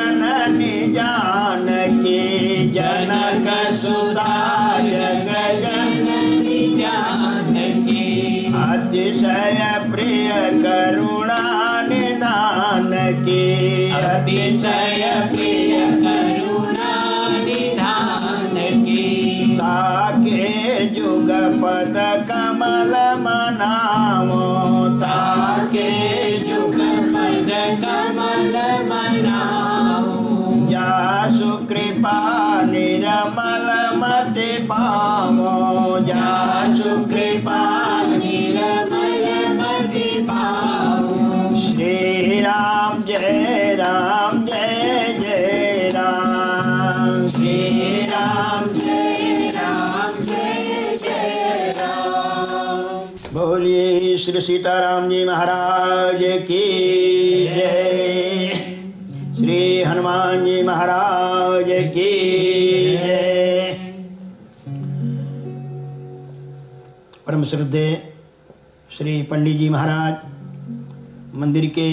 जननी जानकी जनक सुता जग जननी जानकी अतिशय प्रिय करुणा निधान की अतिशय प्रिय करुणा निधान की ताके जुग पद कमल मनामो ताके जुग पद कमल मनामो जासु कृपा निर्मल मति पामो जासु कृपा निर्मल मति पामो श्री राम जय जय राम श्री राम जय राम। बोलिए श्री सीताराम जी महाराज की जय। श्री हनुमान जी महाराज की जय। परम श्रद्धेय श्री पंडित जी महाराज, मंदिर के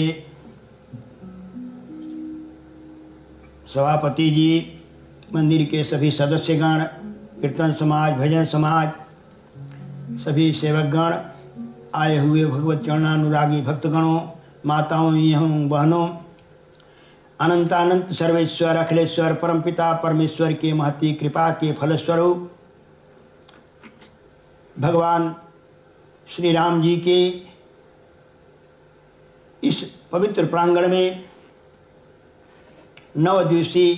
सभापति जी, मंदिर के सभी सदस्यगण, कीर्तन समाज, भजन समाज, सभी सेवकगण, आए हुए भगवत चरणानुरागी भक्तगणों, माताओं एवं बहनों, अनंतानंत सर्वेश्वर अखिलेश्वर परमपिता परमेश्वर के महती कृपा के फलस्वरूप भगवान श्री राम जी के इस पवित्र प्रांगण में 9 दिवसीय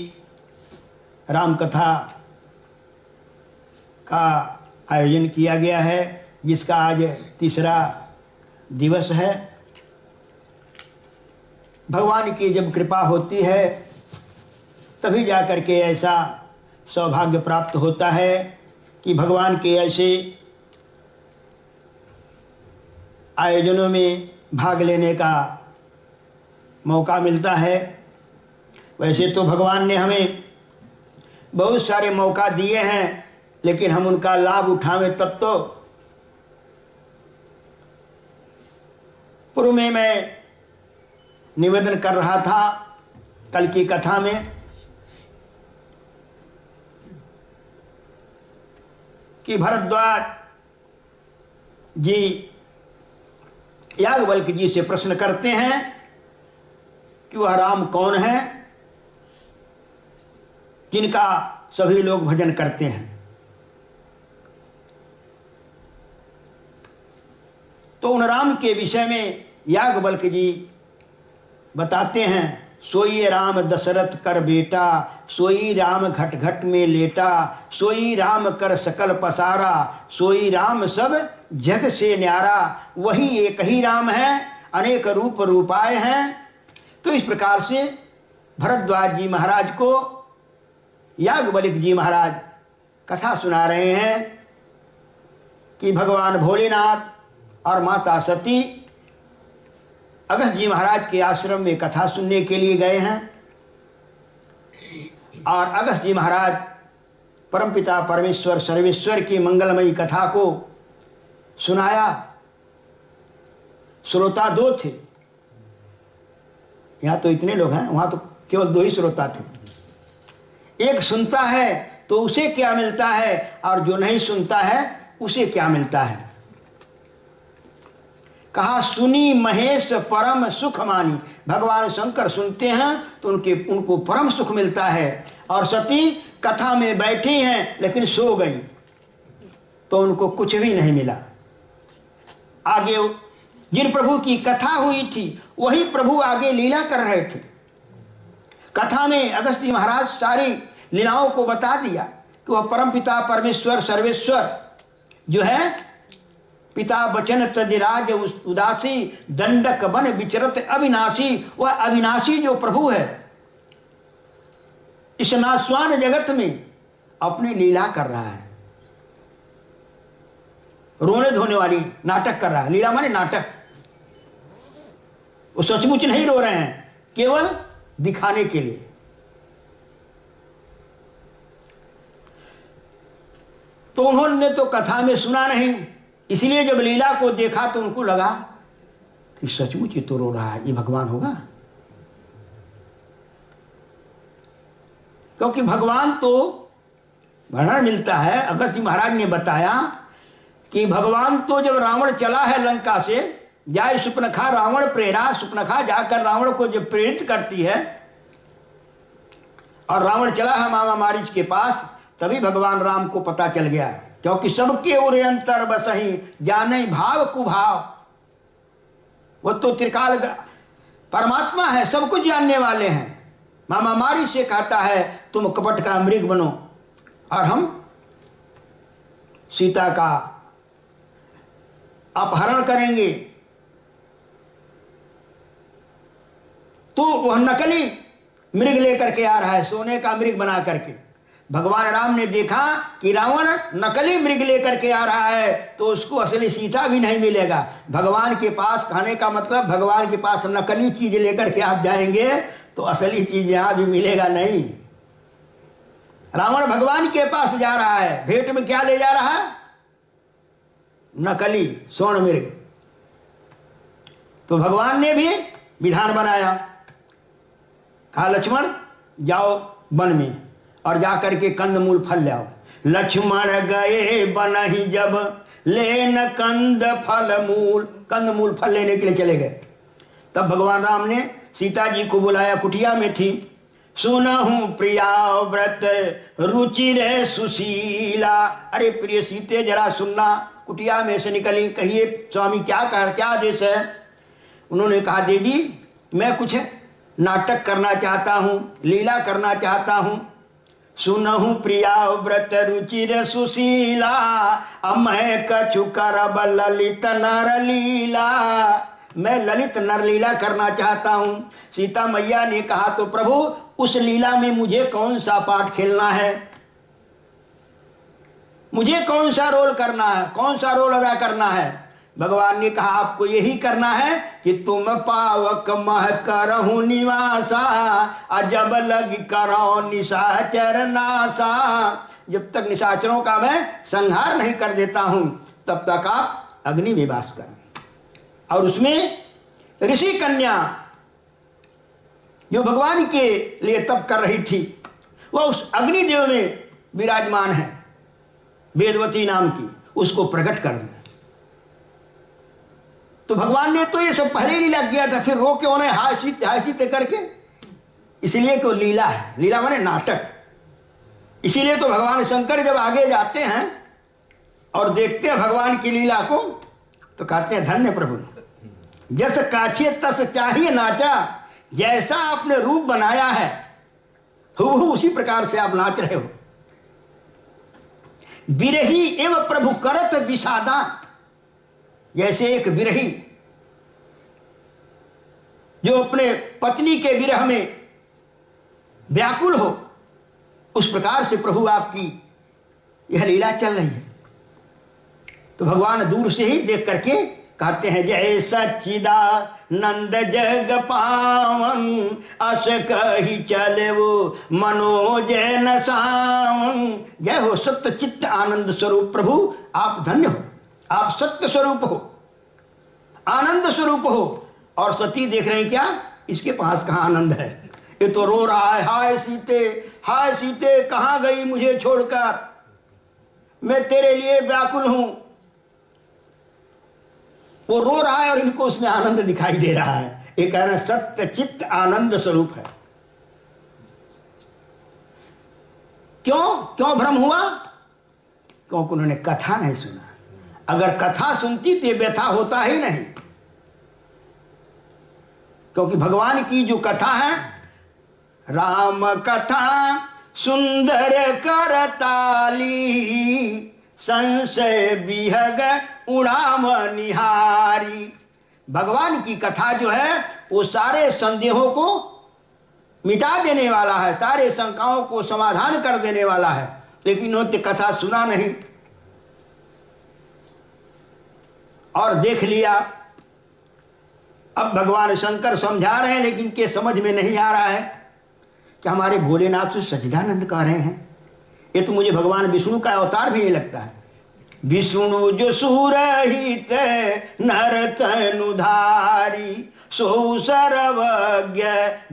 राम कथा का आयोजन किया गया है, जिसका आज तीसरा दिवस है। भगवान की जब कृपा होती है तभी जाकर के ऐसा सौभाग्य प्राप्त होता है कि भगवान के ऐसे आयोजनों में भाग लेने का मौका मिलता है। वैसे तो भगवान ने हमें बहुत सारे मौका दिए हैं, लेकिन हम उनका लाभ उठावें तब तो। पूर्व में मैं निवेदन कर रहा था कल की कथा में कि भरद्वाज जी याज्ञवल्क्य जी से प्रश्न करते हैं कि वह राम कौन है जिनका सभी लोग भजन करते हैं। तो उन राम के विषय में याज्ञवल्क्य जी बताते हैं, सोई राम दशरथ कर बेटा, सोई राम घट घट में लेटा, सोई राम कर सकल पसारा, सोई राम सब जग से न्यारा, वही एक ही राम है, अनेक रूप रूपाए हैं। तो इस प्रकार से भरद्वाज जी महाराज को याज्ञवल्क्य जी महाराज कथा सुना रहे हैं कि भगवान भोलेनाथ और माता सती अगस्त जी महाराज के आश्रम में कथा सुनने के लिए गए हैं और अगस्त जी महाराज परमपिता परमेश्वर सर्वेश्वर की मंगलमयी कथा को सुनाया। श्रोता 2 थे, यहाँ तो इतने लोग हैं, वहाँ तो केवल 2 ही श्रोता थे। एक सुनता है तो उसे क्या मिलता है और जो नहीं सुनता है उसे क्या मिलता है। कहा सुनी महेश परम सुख मानी, भगवान शंकर सुनते हैं तो उनको परम सुख मिलता है। और सती कथा में बैठी हैं लेकिन सो गई तो उनको कुछ भी नहीं मिला। आगे जिन प्रभु की कथा हुई थी वही प्रभु आगे लीला कर रहे थे। कथा में अगस्त जी महाराज सारी लीलाओं को बता दिया कि वह परमपिता परमेश्वर सर्वेश्वर जो है, पिता बचन तदिराज उदासी, दंडक बन विचरत अविनाशी, वह अविनाशी जो प्रभु है इस नासवान जगत में अपनी लीला कर रहा है। रोने धोने वाली नाटक कर रहा है। लीला माने नाटक। वो सचमुच नहीं रो रहे हैं, केवल दिखाने के लिए। तो उन्होंने तो कथा में सुना नहीं, इसलिए जब लीला को देखा तो उनको लगा कि सचमुच ये तो रो रहा है, ये भगवान होगा। क्योंकि भगवान तो वर्णन मिलता है, अगस्त जी महाराज ने बताया कि भगवान तो जब रावण चला है लंका से, जाए सुपनखा रावण प्रेरा, सुपनखा जाकर रावण को जब प्रेरित करती है और रावण चला है मामा मारीच के पास, तभी भगवान राम को पता चल गया, क्योंकि सबके उरे अंतर बसही जाने भाव कुभाव। वो तो त्रिकाल परमात्मा है, सब कुछ जानने वाले हैं। मामा मारी से कहता है तुम कपट का मृग बनो और हम सीता का अपहरण करेंगे। तो वह नकली मृग लेकर के आ रहा है, सोने का मृग बना करके। भगवान राम ने देखा कि रावण नकली मृग लेकर के आ रहा है, तो उसको असली सीता भी नहीं मिलेगा। भगवान के पास, कहने का मतलब भगवान के पास नकली चीज लेकर के आप जाएंगे तो असली चीज यहां भी मिलेगा नहीं। रावण भगवान के पास जा रहा है, भेंट में क्या ले जा रहा है? नकली स्वर्ण मृग। तो भगवान ने भी विधान बनाया, कहा लक्ष्मण जाओ वन में और जाकर के कंदमूल फल ले आओ। लक्ष्मण गए बनहि जब लेन कंद फल मूल, कंदमूल फल लेने के लिए चले गए। तब भगवान राम ने सीता जी को बुलाया, कुटिया में थी। सुनहु प्रिया व्रत रुचिर सुशीला। अरे प्रिय सीते जरा सुनना। कुटिया में से निकली, कहिए स्वामी क्या आदेश है? उन्होंने कहा देवी मैं कुछ नाटक करना चाहता हूँ, लीला करना चाहता हूँ। सुनहु प्रिया व्रत रुचिर सुशीला अमय कछु करब ललित नर लीला। मैं ललित नरलीला करना चाहता हूँ। सीता मैया ने कहा तो प्रभु उस लीला में मुझे कौन सा पाठ खेलना है, मुझे कौन सा रोल करना है, कौन सा रोल अदा करना है? भगवान ने कहा आपको यही करना है कि तुम पावक मह करहु निवासा अजब लग करो निशाचर नासा। जब तक निशाचरों का मैं संहार नहीं कर देता हूं तब तक आप अग्नि में वास करें। और उसमें ऋषि कन्या जो भगवान के लिए तप कर रही थी वह उस अग्निदेव में विराजमान है, वेदवती नाम की, उसको प्रकट कर दिया। तो भगवान ने तो ये सब पहले लीला किया था, फिर रो के उन्हें हाय सीते करके, इसलिए कि लीला है, लीला माने नाटक। इसीलिए तो भगवान शंकर जब आगे जाते हैं और देखते हैं भगवान की लीला को तो कहते हैं धन्य प्रभु, जस काछे तस चाहिए नाचा। जैसा आपने रूप बनाया है हूबहू उसी प्रकार से आप नाच रहे हो। बिरही एवं प्रभु करत विषादा। जैसे एक विरही जो अपने पत्नी के विरह में व्याकुल हो, उस प्रकार से प्रभु आपकी यह लीला चल रही है। तो भगवान दूर से ही देख करके कहते हैं जय सच्चिदानंद जग पावन अस कही चले वो मनोज न सावन। जय हो सत्य चित्त आनंद स्वरूप प्रभु, आप धन्य हो, आप सत्य स्वरूप हो, आनंद स्वरूप हो। और सती देख रहे हैं क्या, इसके पास कहाँ आनंद है? ये तो रो रहा है, हाय सीते कहाँ गई मुझे छोड़कर, मैं तेरे लिए व्याकुल हूं। वो रो रहा है और इनको उसमें आनंद दिखाई दे रहा है। ये कह रहे सत्य चित्त आनंद स्वरूप है। क्यों भ्रम हुआ? क्योंकि उन्होंने कथा नहीं सुना। अगर कथा सुनती तो व्यथा होता ही नहीं, क्योंकि भगवान की जो कथा है, राम कथा सुंदर करताली संशय विहग उड़ाम निहारी। भगवान की कथा जो है वो सारे संदेहों को मिटा देने वाला है, सारे शंकाओं को समाधान कर देने वाला है। लेकिन उन्होंने कथा सुना नहीं और देख लिया। अब भगवान शंकर समझा रहे हैं लेकिन के समझ में नहीं आ रहा है कि हमारे भोलेनाथ तो सच्चिदानंद कह रहे हैं। ये तो मुझे भगवान विष्णु का अवतार भी नहीं लगता है। विष्णु जो सुरहित नर तनुधारी सो सर्वज्ञ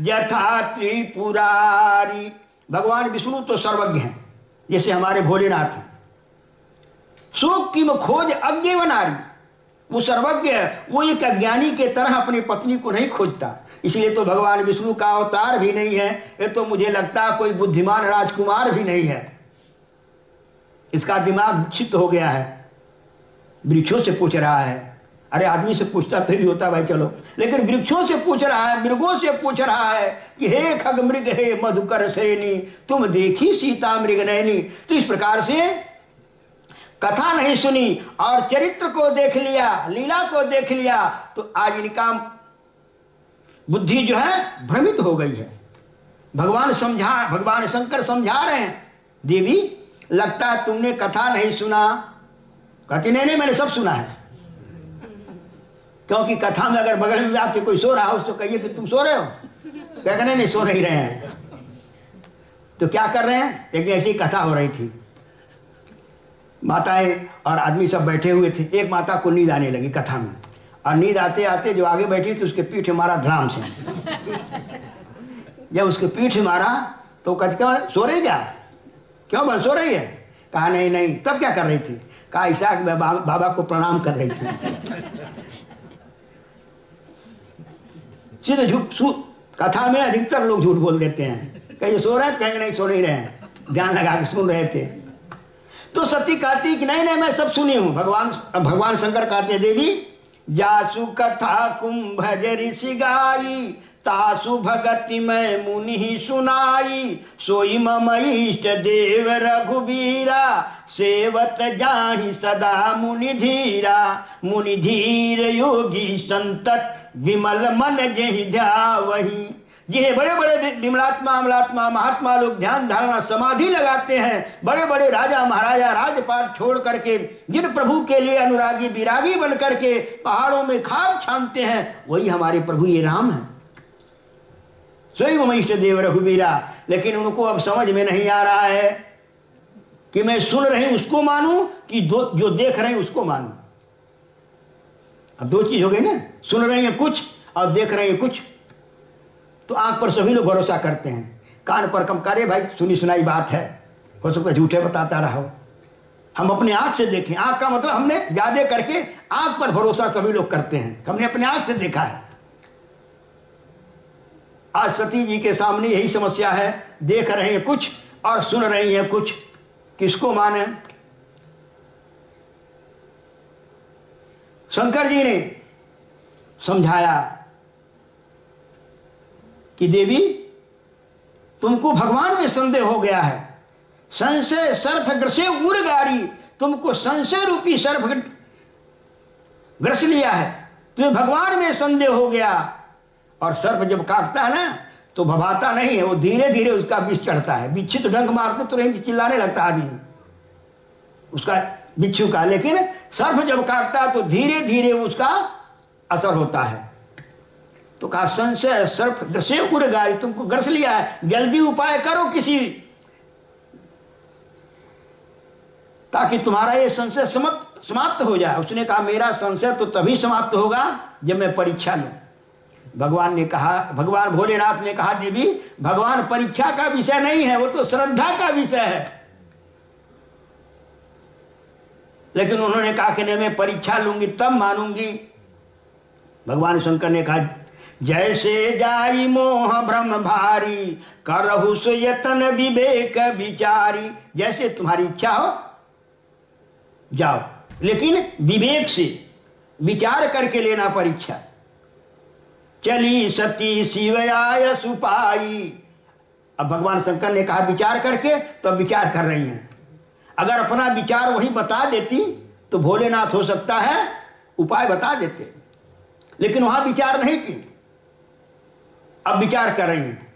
जथा त्रिपुरारी। भगवान विष्णु तो सर्वज्ञ हैं, जैसे हमारे भोलेनाथ हैं। शोक की खोज अज्ञे नारी, वो सर्वज्ञ है, वो एक अज्ञानी के तरह अपनी पत्नी को नहीं खोजता। इसलिए तो भगवान विष्णु का अवतार भी नहीं है, ये तो मुझे लगता है कोई बुद्धिमान राजकुमार भी नहीं है। इसका दिमाग विकसित हो गया है, वृक्षों से पूछ रहा है। अरे आदमी से पूछता तो भी होता भाई चलो, लेकिन वृक्षों से पूछ रहा है, मृगों से पूछ रहा है कि हे खग मृग हे मधुकर श्रेणी, तुम देखी सीता मृग नैनी। तो इस प्रकार से कथा नहीं सुनी और चरित्र को देख लिया, लीला को देख लिया, तो आज इनका बुद्धि जो है भ्रमित हो गई है। भगवान शंकर समझा रहे हैं, देवी लगता है तुमने कथा नहीं सुना। कहती नहीं, मैंने सब सुना है। क्योंकि कथा में अगर बगल में आपके कोई सो रहा हो उसको कहिए कि तुम सो रहे हो, क्या नहीं सो नहीं रहे हैं। तो क्या कर रहे हैं, एक ऐसी कथा हो रही थी, माताएं और आदमी सब बैठे हुए थे। एक माता को नींद आने लगी कथा में, और नींद आते आते जो आगे बैठी थी उसके पीठ मारा धड़ाम से। जब उसके पीठ मारा तो कहती क्यों सो रही, क्या क्यों बन सो रही है। कहा नहीं। तब क्या कर रही थी, कहा ऐसा बाबा को प्रणाम कर रही थी। सीधे झूठ, कथा में अधिकतर लोग झूठ बोल देते हैं, कहीं सो रहे हैं कहीं नहीं सो नहीं रहे हैं, ध्यान लगा के सुन रहे थे। तो सती कहती कि नहीं मैं सब सुनी हूं। भगवान शंकर कहते देवी जासु कथा कुंभ ऋषि गाई, तासु भगति में मुनि सुनाई, सोई मम इष्ट देव रघुबीरा, सेवत जाहि सदा मुनि धीरा, मुनि धीर योगी संतत विमल मन जेहि ध्यावहि। जिन्हें बड़े बड़े विमलात्मा अमलात्मा महात्मा लोग ध्यान धारणा समाधि लगाते हैं, बड़े बड़े राजा महाराजा राजपाट छोड़ करके जिन प्रभु के लिए अनुरागी विरागी बन करके पहाड़ों में खाक छानते हैं, वही हमारे प्रभु ये राम है, सोई मम इष्ट देव रघुबीरा। लेकिन उनको अब समझ में नहीं आ रहा है कि मैं सुन रही उसको मानूं कि जो देख रहे हैं उसको मानूं। अब दो चीज हो गई ना, सुन रहे हैं कुछ और देख रहे हैं कुछ। तो आंख पर सभी लोग भरोसा करते हैं, कान पर कम करे भाई सुनी सुनाई बात है, हो सकता है झूठे बताता रहा हो। हम अपने आंख से देखें, आंख का मतलब हमने ज्यादा करके आंख पर भरोसा सभी लोग करते हैं, हमने अपने आंख से देखा है। आज सती जी के सामने यही समस्या है, देख रहे हैं कुछ और सुन रही हैं कुछ, किसको माने। शंकर जी ने समझाया कि देवी तुमको भगवान में संदेह हो गया है, संशय सर्प ग्रसे उरगारी, तुमको संशय रूपी सर्प ग्रस लिया है, तुम्हें भगवान में संदेह हो गया। और सर्प जब काटता है ना तो भभाता नहीं है, वो धीरे धीरे उसका विष चढ़ता है। बिच्छू तो डंक मारते तो नहीं चिल्लाने लगता आदमी उसका बिच्छू का, लेकिन सर्प जब काटता है तो धीरे धीरे उसका असर होता है। तो कहा संशय सर्प ग्रसे उरगारी, तुमको ग्रस लिया है, जल्दी उपाय करो किसी, ताकि तुम्हारा ये संशय समाप्त हो जाए। उसने कहा मेरा संशय तो तभी समाप्त होगा जब मैं परीक्षा लूं। भगवान ने कहा, भगवान भोलेनाथ ने कहा देवी भगवान परीक्षा का विषय नहीं है, वो तो श्रद्धा का विषय है। लेकिन उन्होंने कहा कि नहीं मैं परीक्षा लूंगी तब मानूंगी। भगवान शंकर ने कहा जैसे जाई मोह भ्रम भारी, करहु सुयतन विवेक विचारी। जैसे तुम्हारी इच्छा हो जाओ, लेकिन विवेक से विचार करके लेना परीक्षा। चली सती शिवयाय सुपाई। अब भगवान शंकर ने कहा विचार करके, तो अब विचार कर रही हैं। अगर अपना विचार वही बता देती तो भोलेनाथ हो सकता है उपाय बता देते, लेकिन वहां विचार नहीं की, अब विचार कर रही हैं।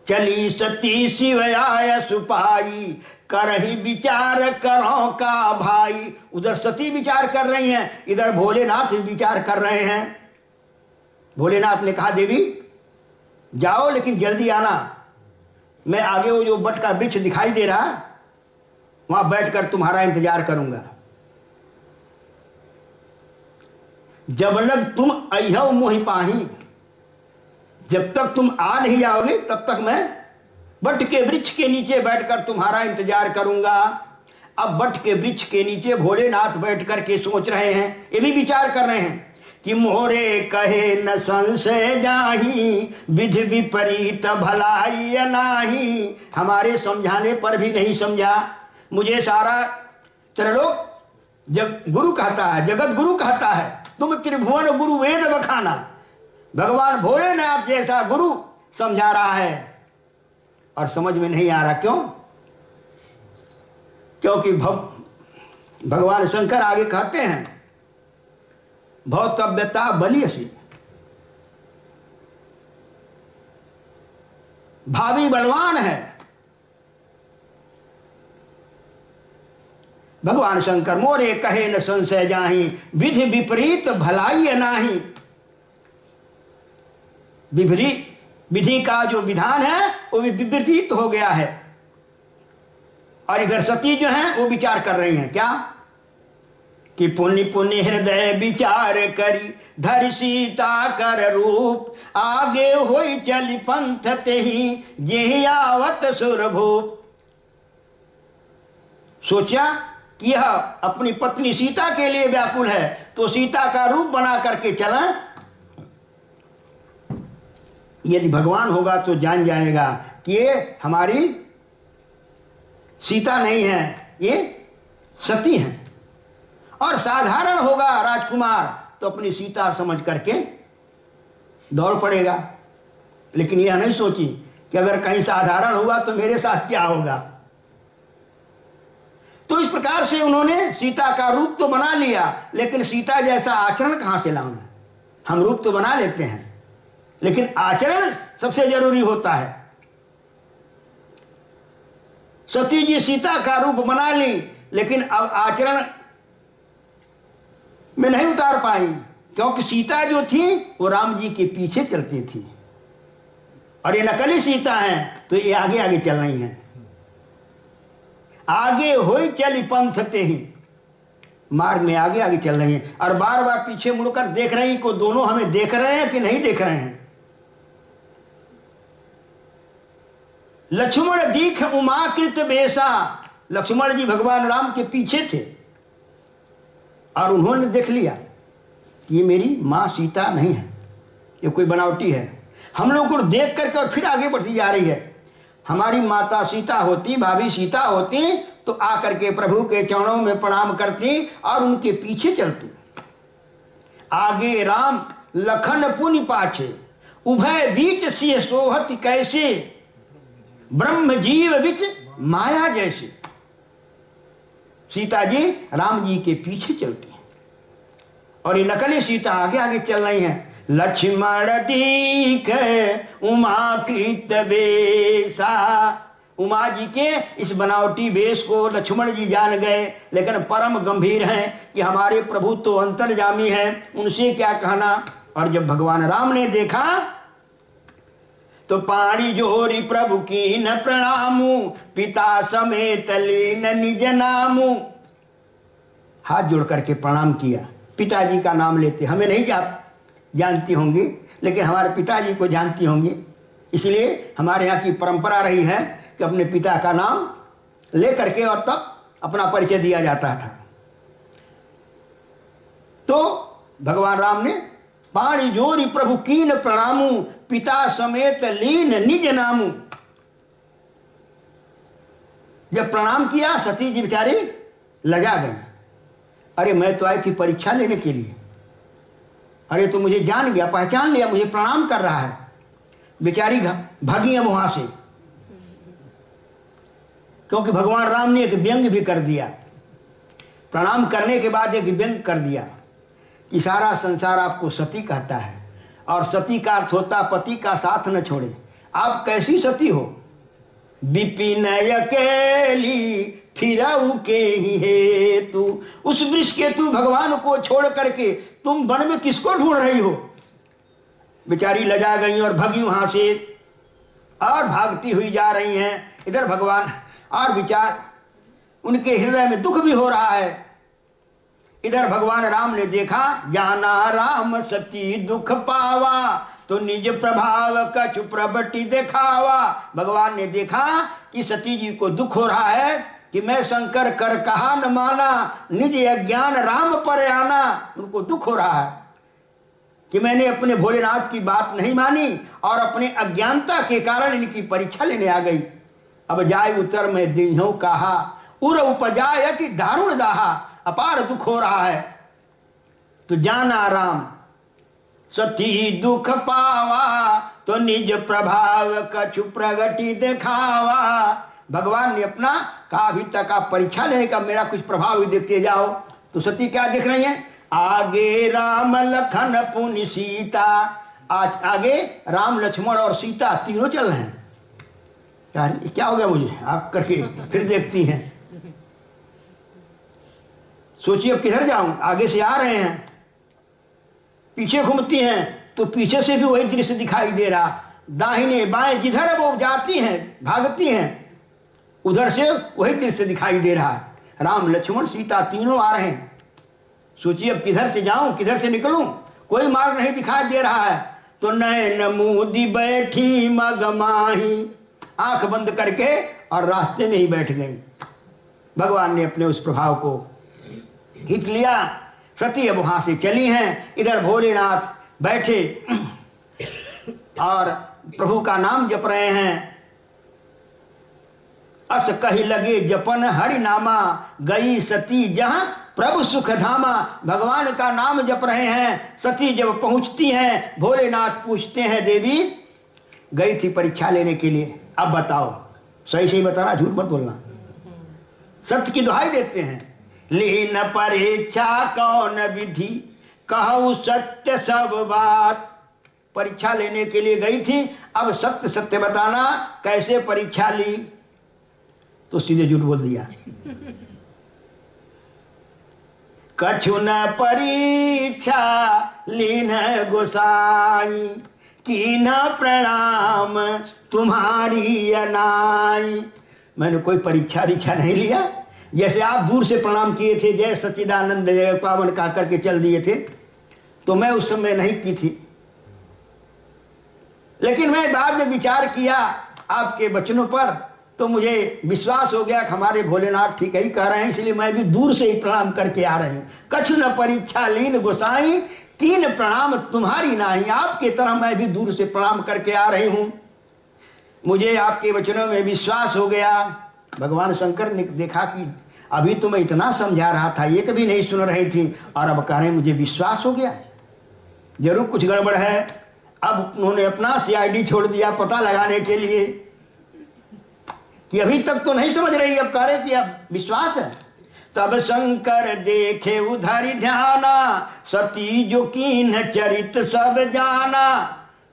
चली सती शिवयाय सुपाई, करही विचार करो का भाई। उधर सती विचार कर रही हैं, इधर भोलेनाथ विचार कर रहे हैं। भोलेनाथ ने कहा देवी जाओ लेकिन जल्दी आना, मैं आगे वो जो बट का वृक्ष दिखाई दे रहा वहां बैठकर तुम्हारा इंतजार करूंगा। जब लग तुम अय्यो मोहि पाही, जब तक तुम आ नहीं जाओगे तब तक मैं बट के वृक्ष के नीचे बैठकर तुम्हारा इंतजार करूंगा। अब बट के वृक्ष के नीचे भोलेनाथ बैठ कर के सोच रहे हैं, ये भी विचार कर रहे हैं कि मोरे कहे न संशय जाही, विधि विपरीत भलाई नाही। हमारे समझाने पर भी नहीं समझा, मुझे सारा त्रिलोक गुरु कहता है, जगत गुरु कहता है, तुम त्रिभुवन गुरु वेद बखाना। भगवान भोलेनाथ जैसा गुरु समझा रहा है और समझ में नहीं आ रहा। क्यों? क्योंकि भगवान शंकर आगे कहते हैं भौतव्यता बलियसी, भावी बलवान है। भगवान शंकर मोरे कहे न संशय जाही, विधि विपरीत भलाई नाही। विधि का जो विधान है वो भी विपरीत हो गया है। और इधर सती जो है वो विचार कर रही हैं क्या कि पुण्य पुण्य हृदय विचार करी, धर सीता कर रूप, आगे होई चली पंथ तेहि, जेहि आवत सुरभूप। सोचा कि यह अपनी पत्नी सीता के लिए व्याकुल है तो सीता का रूप बना करके चला। यदि भगवान होगा तो जान जाएगा कि ये हमारी सीता नहीं है, ये सती है। और साधारण होगा राजकुमार तो अपनी सीता समझ करके दौड़ पड़ेगा। लेकिन यह नहीं सोची कि अगर कहीं साधारण हुआ तो मेरे साथ क्या होगा। तो इस प्रकार से उन्होंने सीता का रूप तो बना लिया, लेकिन सीता जैसा आचरण कहां से लाऊं। हम रूप तो बना लेते हैं लेकिन आचरण सबसे जरूरी होता है। सती जी सीता का रूप बना ली लेकिन अब आचरण में नहीं उतार पाई, क्योंकि सीता जो थी वो राम जी के पीछे चलती थी और ये नकली सीता है तो ये आगे आगे चल रही हैं। आगे होई चली पंथ तेहि, मार्ग में आगे आगे चल रही हैं और बार बार पीछे मुड़कर देख रही को दोनों हमें देख रहे हैं कि नहीं देख रहे हैं। लक्ष्मण दीख उमाकृत बेसा, लक्ष्मण जी भगवान राम के पीछे थे और उन्होंने देख लिया कि ये मेरी माँ सीता नहीं है, ये कोई बनावटी है। हम लोग को देख करके और फिर आगे बढ़ती जा रही है। हमारी माता सीता होती, भाभी सीता होती तो आकर के प्रभु के चरणों में प्रणाम करती और उनके पीछे चलती। आगे राम लखन पुनि पाछे, उभय बीच सिंह सोहत कैसे, ब्रह्म जीव बिच माया जैसे। सीता जी राम जी के पीछे चलती हैं और ये नकली सीता आगे आगे चल रही हैं। लक्ष्मण दीख उमाकृत बेसा, उमा जी के इस बनावटी वेश को लक्ष्मण जी जान गए, लेकिन परम गंभीर हैं कि हमारे प्रभु तो अंतर्यामी हैं, उनसे क्या कहना। और जब भगवान राम ने देखा तो पाणी जोरी प्रभु की न प्रणामू, पिता समेत लीन निज नामू। हाथ जोड़ करके प्रणाम किया, पिताजी का नाम लेते। हमें नहीं जानती होंगी लेकिन हमारे पिताजी को जानती होंगी, इसलिए हमारे यहाँ की परंपरा रही है कि अपने पिता का नाम ले करके और तब अपना परिचय दिया जाता था। तो भगवान राम ने पाणी जोरी प्रभु कीन प्रणामू, पिता समेत लीन निज नामू। जब प्रणाम किया सती जी बेचारी लजा गई। अरे मैं तो आई थी परीक्षा लेने के लिए, अरे तो मुझे जान गया, पहचान लिया, मुझे प्रणाम कर रहा है। बेचारी भागी है वहां से, क्योंकि भगवान राम ने एक व्यंग भी कर दिया। प्रणाम करने के बाद एक व्यंग कर दिया कि सारा संसार आपको सती कहता है और सती का अर्थ होता पति का साथ न छोड़े। आप कैसी सती हो, विपिन अकेली फिरऊ के ही है तू। उस वृक्ष के तू भगवान को छोड़ करके तुम वन में किसको ढूंढ रही हो। बेचारी लजा गई और भगी वहां से और भागती हुई जा रही हैं। इधर भगवान और विचार, उनके हृदय में दुख भी हो रहा है। इधर भगवान राम ने देखा, जाना राम सती दुख पावा, तो निज प्रभाव कछु प्रबटी दिखावा। भगवान ने देखा कि सती जी को दुख हो रहा है कि मैं शंकर कर कहा न माना, निज अज्ञान राम पर आना। उनको दुख हो रहा है कि मैंने अपने भोलेनाथ की बात नहीं मानी और अपने अज्ञानता के कारण इनकी परीक्षा लेने आ गई। अब जाय उतर में देहूं कहा, उर उपजायति दारुण दाहा। अपार दुख हो रहा है। तो जाना राम सती दुख पावा, तो निज प्रभाव कछु प्रगति दिखावा। भगवान ने अपना कहा अभी तक आप परीक्षा लेने का मेरा कुछ प्रभाव ही देखते जाओ। तो सती क्या देख रही है? आगे राम लखन पुनि सीता। आज आगे राम लक्ष्मण और सीता तीनों चल रहे हैं। क्या हो गया मुझे आप करके फिर देखती हैं। सोचिए अब किधर जाऊं? आगे से आ रहे हैं, पीछे घूमती हैं तो पीछे से भी वही दृश्य दिखाई दे रहा। दाहिने बाएं जिधर वो जाती हैं भागती हैं, उधर से वही दृश्य दिखाई दे रहा है। राम लक्ष्मण सीता तीनों आ रहे हैं। सोचिए अब किधर से जाऊं, किधर से निकलूं? कोई मार्ग नहीं दिखाई दे रहा है। तो नैन मूदी बैठी मगमाही, आंख बंद करके और रास्ते में ही बैठ गई। भगवान ने अपने उस प्रभाव को खींच लिया। सती अब वहां से चली हैं, इधर भोलेनाथ बैठे और प्रभु का नाम जप रहे हैं। अस कही लगे जपन हरि नामा, गई सती जहां प्रभु सुख धामा। भगवान का नाम जप रहे हैं। सती जब पहुंचती हैं, भोलेनाथ पूछते हैं देवी गई थी परीक्षा लेने के लिए, अब बताओ। सही सही बताना, झूठ मत बोलना। सत्य की दुहाई देते हैं। लीन परीक्षा कौन विधि, कहूँ सत्य सब बात। परीक्षा लेने के लिए गई थी, अब सत्य सत्य बताना, कैसे परीक्षा ली? तो सीधे झूठ बोल दिया। कछु न परीक्षा लीन गोसाई, कीन प्रणाम तुम्हारी अनाई। मैंने कोई परीक्षा रीक्षा नहीं लिया। जैसे आप दूर से प्रणाम किए थे, जय सच्चिदानंद जय पावन का करके चल दिए थे, तो मैं उस समय नहीं की थी। लेकिन मैं बाद में विचार किया आपके वचनों पर, तो मुझे विश्वास हो गया कि हमारे भोलेनाथ ठीक ही कह रहे हैं, इसलिए मैं भी दूर से ही प्रणाम करके आ रही हूँ। कछु न परीक्षा लीन गोसाई, कीन प्रणाम तुम्हारी नाही। आपके तरह मैं भी दूर से प्रणाम करके आ रही हूँ। मुझे आपके वचनों में विश्वास हो गया। भगवान शंकर ने देखा कि अभी तो मैं इतना समझा रहा था, ये कभी नहीं सुन रही थी, और अब कह रहे मुझे विश्वास हो गया, जरूर कुछ गड़बड़ है। अब उन्होंने अपना सीआईडी छोड़ दिया पता लगाने के लिए कि अभी तक तो नहीं समझ रही, अब कह रहे कि अब विश्वास है। तब शंकर देखे उधर ध्याना, सती जो कीन चरित सब जाना।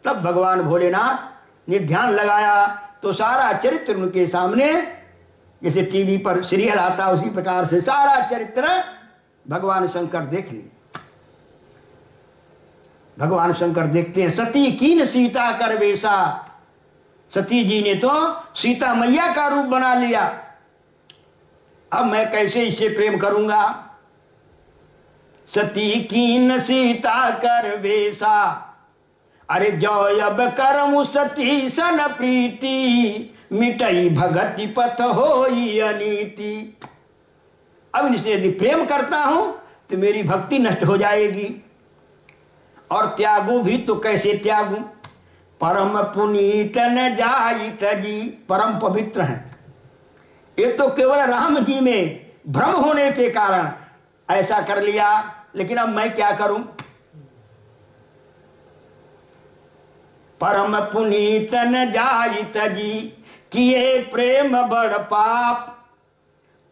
तब भगवान भोलेनाथ ने ध्यान लगाया तो सारा चरित्र उनके सामने, जैसे टीवी पर सीरियल आता उसी प्रकार से सारा चरित्र भगवान शंकर देख लिए। भगवान शंकर देखते हैं सती कीन सीता कर वेशा। सती जी ने तो सीता मैया का रूप बना लिया। अब मैं कैसे इससे प्रेम करूंगा? सती कीन सीता कर वेशा, अरे जो अब करम सती सन प्रीति, मिटई भगति पथ होई अनीति। अब इनसे यदि प्रेम करता हूं तो मेरी भक्ति नष्ट हो जाएगी, और त्यागू भी तो कैसे त्यागू? परम पुनीत न जाइत जी, परम पवित्र हैं। ये तो केवल राम जी में भ्रम होने के कारण ऐसा कर लिया, लेकिन अब मैं क्या करूं? परम पुनीत न जाइत जी, किए प्रेम बड़ पाप।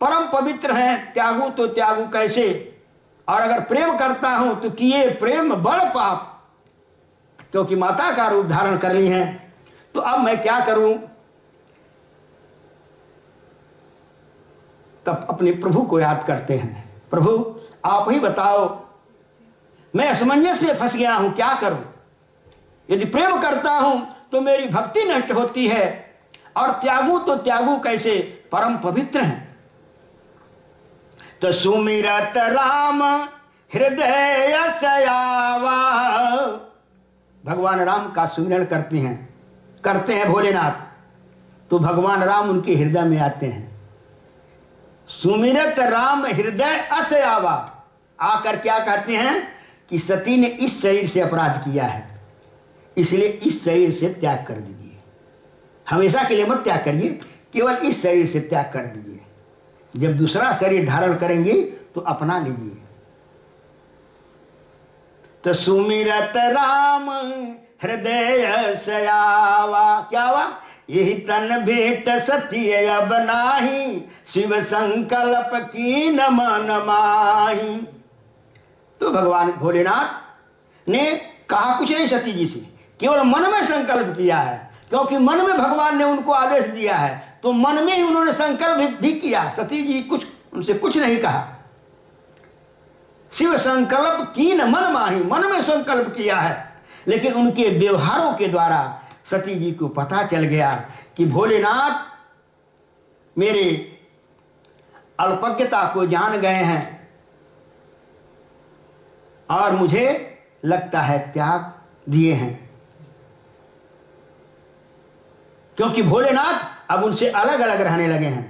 परम पवित्र हैं, त्यागू तो त्यागू कैसे? और अगर प्रेम करता हूं तो किए प्रेम बड़ पाप, क्योंकि माता का रूप धारण कर ली है। तो अब मैं क्या करूं? तब अपने प्रभु को याद करते हैं। प्रभु आप ही बताओ, मैं असमंजस में फंस गया हूं, क्या करूं? यदि प्रेम करता हूं तो मेरी भक्ति नष्ट होती है, और त्यागू तो त्यागू कैसे? परम पवित्र हैं। तो सुमिरत राम हृदय सयावा, भगवान राम का सुमिरन करते हैं भोलेनाथ, तो भगवान राम उनके हृदय में आते हैं। सुमिरत राम हृदय अस आवा, आकर क्या कहते हैं कि सती ने इस शरीर से अपराध किया है, इसलिए इस शरीर से त्याग कर दीजिए। हमेशा के लिए मत त्याग करिए, केवल इस शरीर से त्याग कर दीजिए। जब दूसरा शरीर धारण करेंगे तो अपना लीजिए। तो सुमिरत राम हृदय सयावा, क्या हुआ? यही तन भेंट सती अब नाही, शिव संकल्प की न मन माही। तो भगवान भोलेनाथ ने कहा कुछ नहीं सती जी से, केवल मन में संकल्प किया है, क्योंकि मन में भगवान ने उनको आदेश दिया है, तो मन में ही उन्होंने संकल्प भी किया। सती जी उनसे कुछ नहीं कहा। शिव संकल्प की न मन माही, मन में संकल्प किया है, लेकिन उनके व्यवहारों के द्वारा सती जी को पता चल गया कि भोलेनाथ मेरे अल्पज्ञता को जान गए हैं और मुझे लगता है त्याग दिए हैं, क्योंकि भोलेनाथ अब उनसे अलग अलग रहने लगे हैं।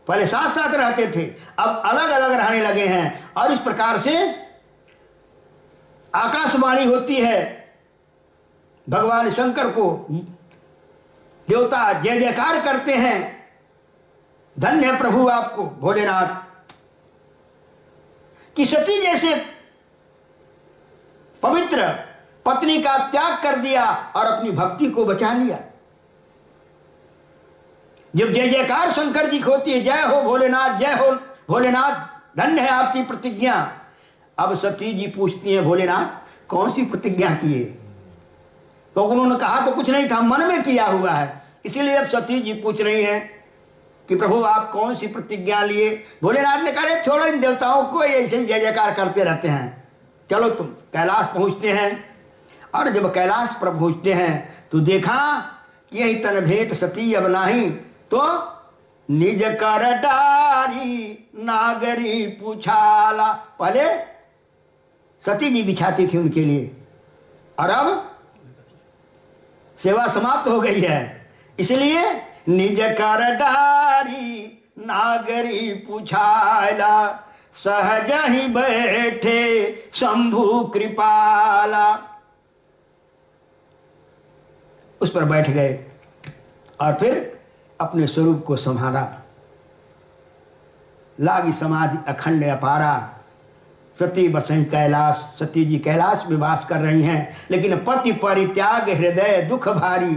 पहले साथ साथ रहते थे, अब अलग अलग रहने लगे हैं। और इस प्रकार से आकाशवाणी होती है भगवान शंकर को, देवता जय जयकार करते हैं, धन्य है प्रभु आपको भोलेनाथ, कि सती जैसे पवित्र पत्नी का त्याग कर दिया और अपनी भक्ति को बचा लिया। जब जय जयकार शंकर जी की होती है, जय हो भोलेनाथ, जय हो भोलेनाथ, धन्य है आपकी प्रतिज्ञा। अब सती जी पूछती हैं भोलेनाथ कौन सी प्रतिज्ञा किए? तो उन्होंने कहा तो कुछ नहीं था, मन में किया हुआ है। इसीलिए अब सती जी पूछ रही हैं कि प्रभु आप कौन सी प्रतिज्ञा लिए? भोलेनाथ ने कहा छोड़ो इन देवताओं को, ऐसे ही जय जयकार करते रहते हैं, चलो तुम कैलाश पहुंचते हैं। और जब कैलाश पर पहुंचते हैं तो देखा यही तन भेंट सती अब नाही, तो निज कर डारी नागरी पूछाला। पहले सती जी बिछाती थी उनके लिए, और अब सेवा समाप्त हो गई है, इसलिए निज कर डारी नागरी पूछाला, सहज ही बैठे शंभु कृपाला। उस पर बैठ गए और फिर अपने स्वरूप को संभाला। लागी समाधि अखंड अपारा, सती बसई कैलाश। सती जी कैलाश में वास कर रही हैं, लेकिन पति परित्याग हृदय दुख भारी।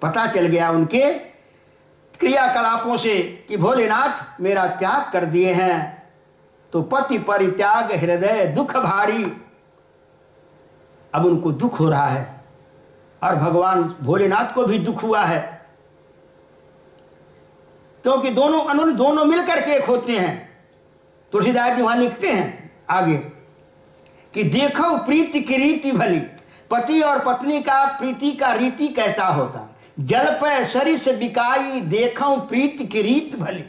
पता चल गया उनके क्रियाकलापों से कि भोलेनाथ मेरा त्याग कर दिए हैं, तो पति परित्याग हृदय दुख भारी। अब उनको दुख हो रहा है और भगवान भोलेनाथ को भी दुख हुआ है, क्योंकि दोनों मिलकर के एक होते हैं। तुलसीदास जी वहां लिखते हैं आगे कि देखो प्रीति की रीति भली, पति और पत्नी का प्रीति का रीति कैसा होता, जल पे सरिस बिकाई देखो प्रीति की रीत भली।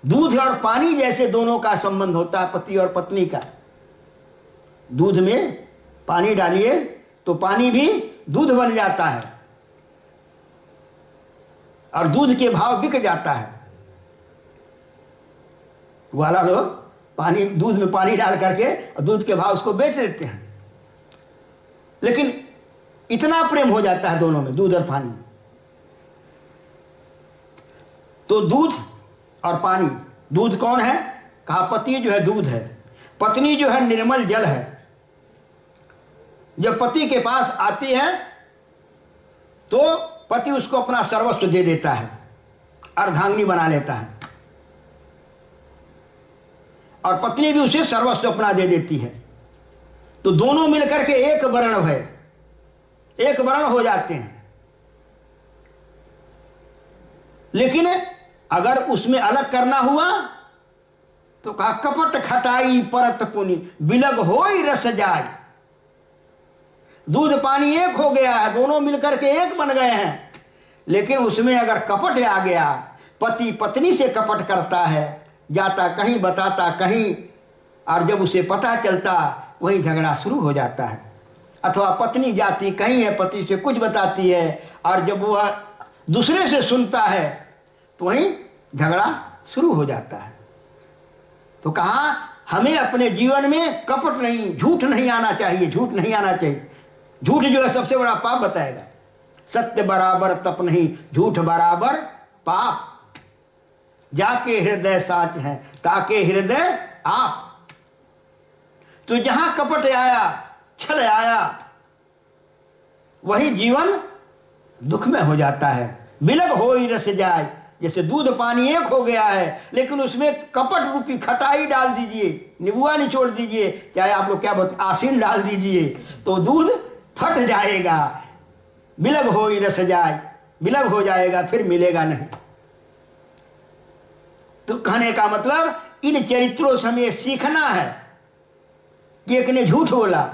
दूध और पानी जैसे दोनों का संबंध होता है, पति और पत्नी का। दूध में पानी डालिए तो पानी भी दूध बन जाता है और दूध के भाव बिक जाता है। वाला लोग पानी दूध में पानी डाल करके और दूध के भाव उसको बेच देते हैं, लेकिन इतना प्रेम हो जाता है दोनों में, दूध और पानी। तो दूध और पानी, दूध कौन है? कहा पति जो है दूध है, पत्नी जो है निर्मल जल है। जब पति के पास आती है तो पति उसको अपना सर्वस्व दे देता है, अर्धांगिनी बना लेता है, और पत्नी भी उसे सर्वस्व अपना दे देती है। तो दोनों मिलकर के एक वर्ण है, एक वर्ण हो जाते हैं। लेकिन अगर उसमें अलग करना हुआ तो कहा कपट खटाई परत पुनि, बिलग होई रस जाय। दूध पानी एक हो गया है, दोनों मिलकर के एक बन गए हैं, लेकिन उसमें अगर कपट आ गया, पति पत्नी से कपट करता है, जाता कहीं बताता कहीं, और जब उसे पता चलता वहीं झगड़ा शुरू हो जाता है। अथवा पत्नी जाती कहीं है, पति से कुछ बताती है, और जब वह दूसरे से सुनता है तो वहीं झगड़ा शुरू हो जाता है। तो कहा हमें अपने जीवन में कपट नहीं, झूठ नहीं आना चाहिए, झूठ नहीं आना चाहिए। झूठ जो है सबसे बड़ा पाप बताएगा। सत्य बराबर तप नहीं, झूठ बराबर पाप। जाके हृदय साच है, ताके हृदय आप। तो जहां कपट आया, छल आया, वही जीवन दुख में हो जाता है। बिलग हो ही रस जाए, जैसे दूध पानी एक हो गया है, लेकिन उसमें कपट रूपी खटाई डाल दीजिए, नींबुआ निचोड़ दीजिए, चाहे आप लोग क्या बोलते आसीन डाल दीजिए, तो दूध फट जाएगा। बिलग हो ही रस जाए, बिलग हो जाएगा, फिर मिलेगा नहीं। तो कहने का मतलब इन चरित्रों से हमें सीखना है कि एक ने झूठ बोला।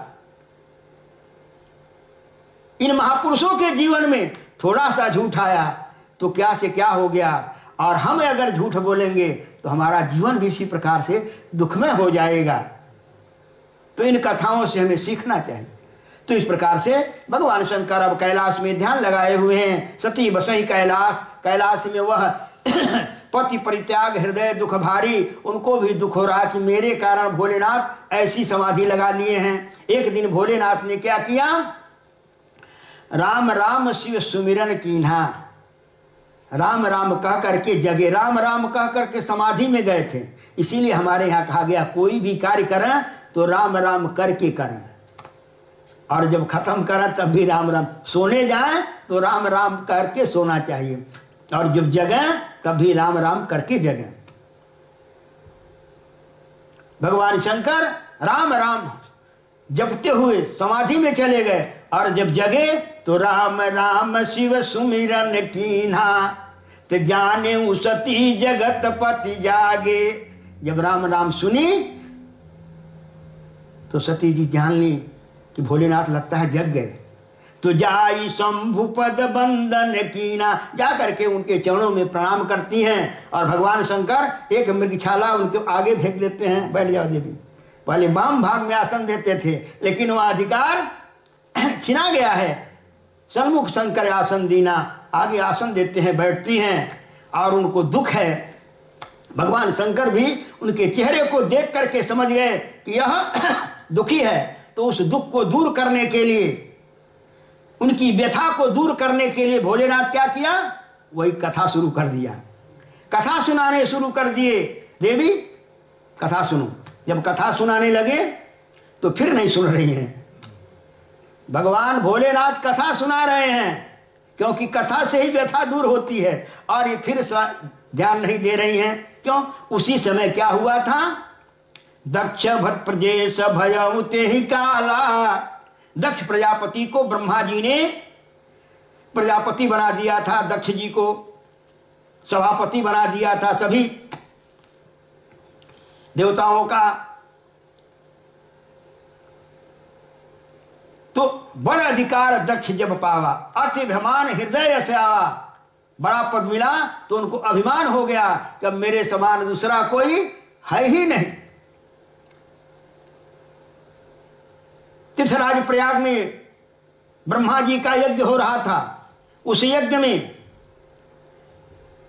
इन महापुरुषों के जीवन में थोड़ा सा झूठ आया तो क्या से क्या हो गया, और हम अगर झूठ बोलेंगे तो हमारा जीवन भी इसी प्रकार से दुख में हो जाएगा। तो इन कथाओं से हमें सीखना चाहिए। तो इस प्रकार से भगवान शंकर अब कैलाश में ध्यान लगाए हुए हैं। सती बसई कैलाश, कैलाश में वह पति परित्याग हृदय दुख भारी, उनको भी दुख हो रहा कि मेरे कारण भोलेनाथ ऐसी समाधि लगा लिए हैं। एक दिन भोलेनाथ ने क्या किया, राम राम शिव सुमिरन कीन्हा, राम राम कह करके जगे, राम राम कह करके समाधि में गए थे। इसीलिए हमारे यहाँ कहा गया कोई भी कार्य करें तो राम राम करके करें, और जब खत्म करें तब भी राम राम। सोने जाएं तो राम राम करके सोना चाहिए, और जब जगें तब भी राम राम करके जगें। भगवान शंकर राम राम जपते हुए समाधि में चले गए, और जब जगे तो राम राम शिव सुमिरन कीन्हा, तो जाने सती जगत पति जागे। जब राम राम सुनी तो सती जी जान ली कि भोलेनाथ लगता है जग गए। तो जाई शंभु पद बंदन कीना, जा करके उनके चरणों में प्रणाम करती हैं, और भगवान शंकर एक मृगछाला उनके आगे फेंक देते हैं, बैठ जाओ देवी। पहले वाम भाग में आसन देते थे, लेकिन वह अधिकार छिना गया है। सन्मुख शंकर आसन दीना, आगे आसन देते हैं, बैठती हैं, और उनको दुख है। भगवान शंकर भी उनके चेहरे को देख करके समझ गए कि यह दुखी है। तो उस दुख को दूर करने के लिए, उनकी व्यथा को दूर करने के लिए भोलेनाथ क्या किया, वही कथा शुरू कर दिया। कथा सुनाने शुरू कर दिए, देवी कथा सुनो। जब कथा सुनाने लगे तो फिर नहीं सुन रही हैं। भगवान भोलेनाथ कथा सुना रहे हैं, क्योंकि कथा से ही व्यथा दूर होती है, और ये फिर ध्यान नहीं दे रही हैं। क्यों? उसी समय क्या हुआ था, दक्ष भट प्रजेश भयउ तेहि काला। दक्ष प्रजापति को ब्रह्मा जी ने प्रजापति बना दिया था, दक्ष जी को सभापति बना दिया था सभी देवताओं का। तो बड़ा अधिकार दक्ष जब पावा, अति अभिमान हृदय से आवा, बड़ा पद मिला तो उनको अभिमान हो गया कि अब मेरे समान दूसरा कोई है ही नहीं। तीर्थराज प्रयाग में ब्रह्मा जी का यज्ञ हो रहा था। उस यज्ञ में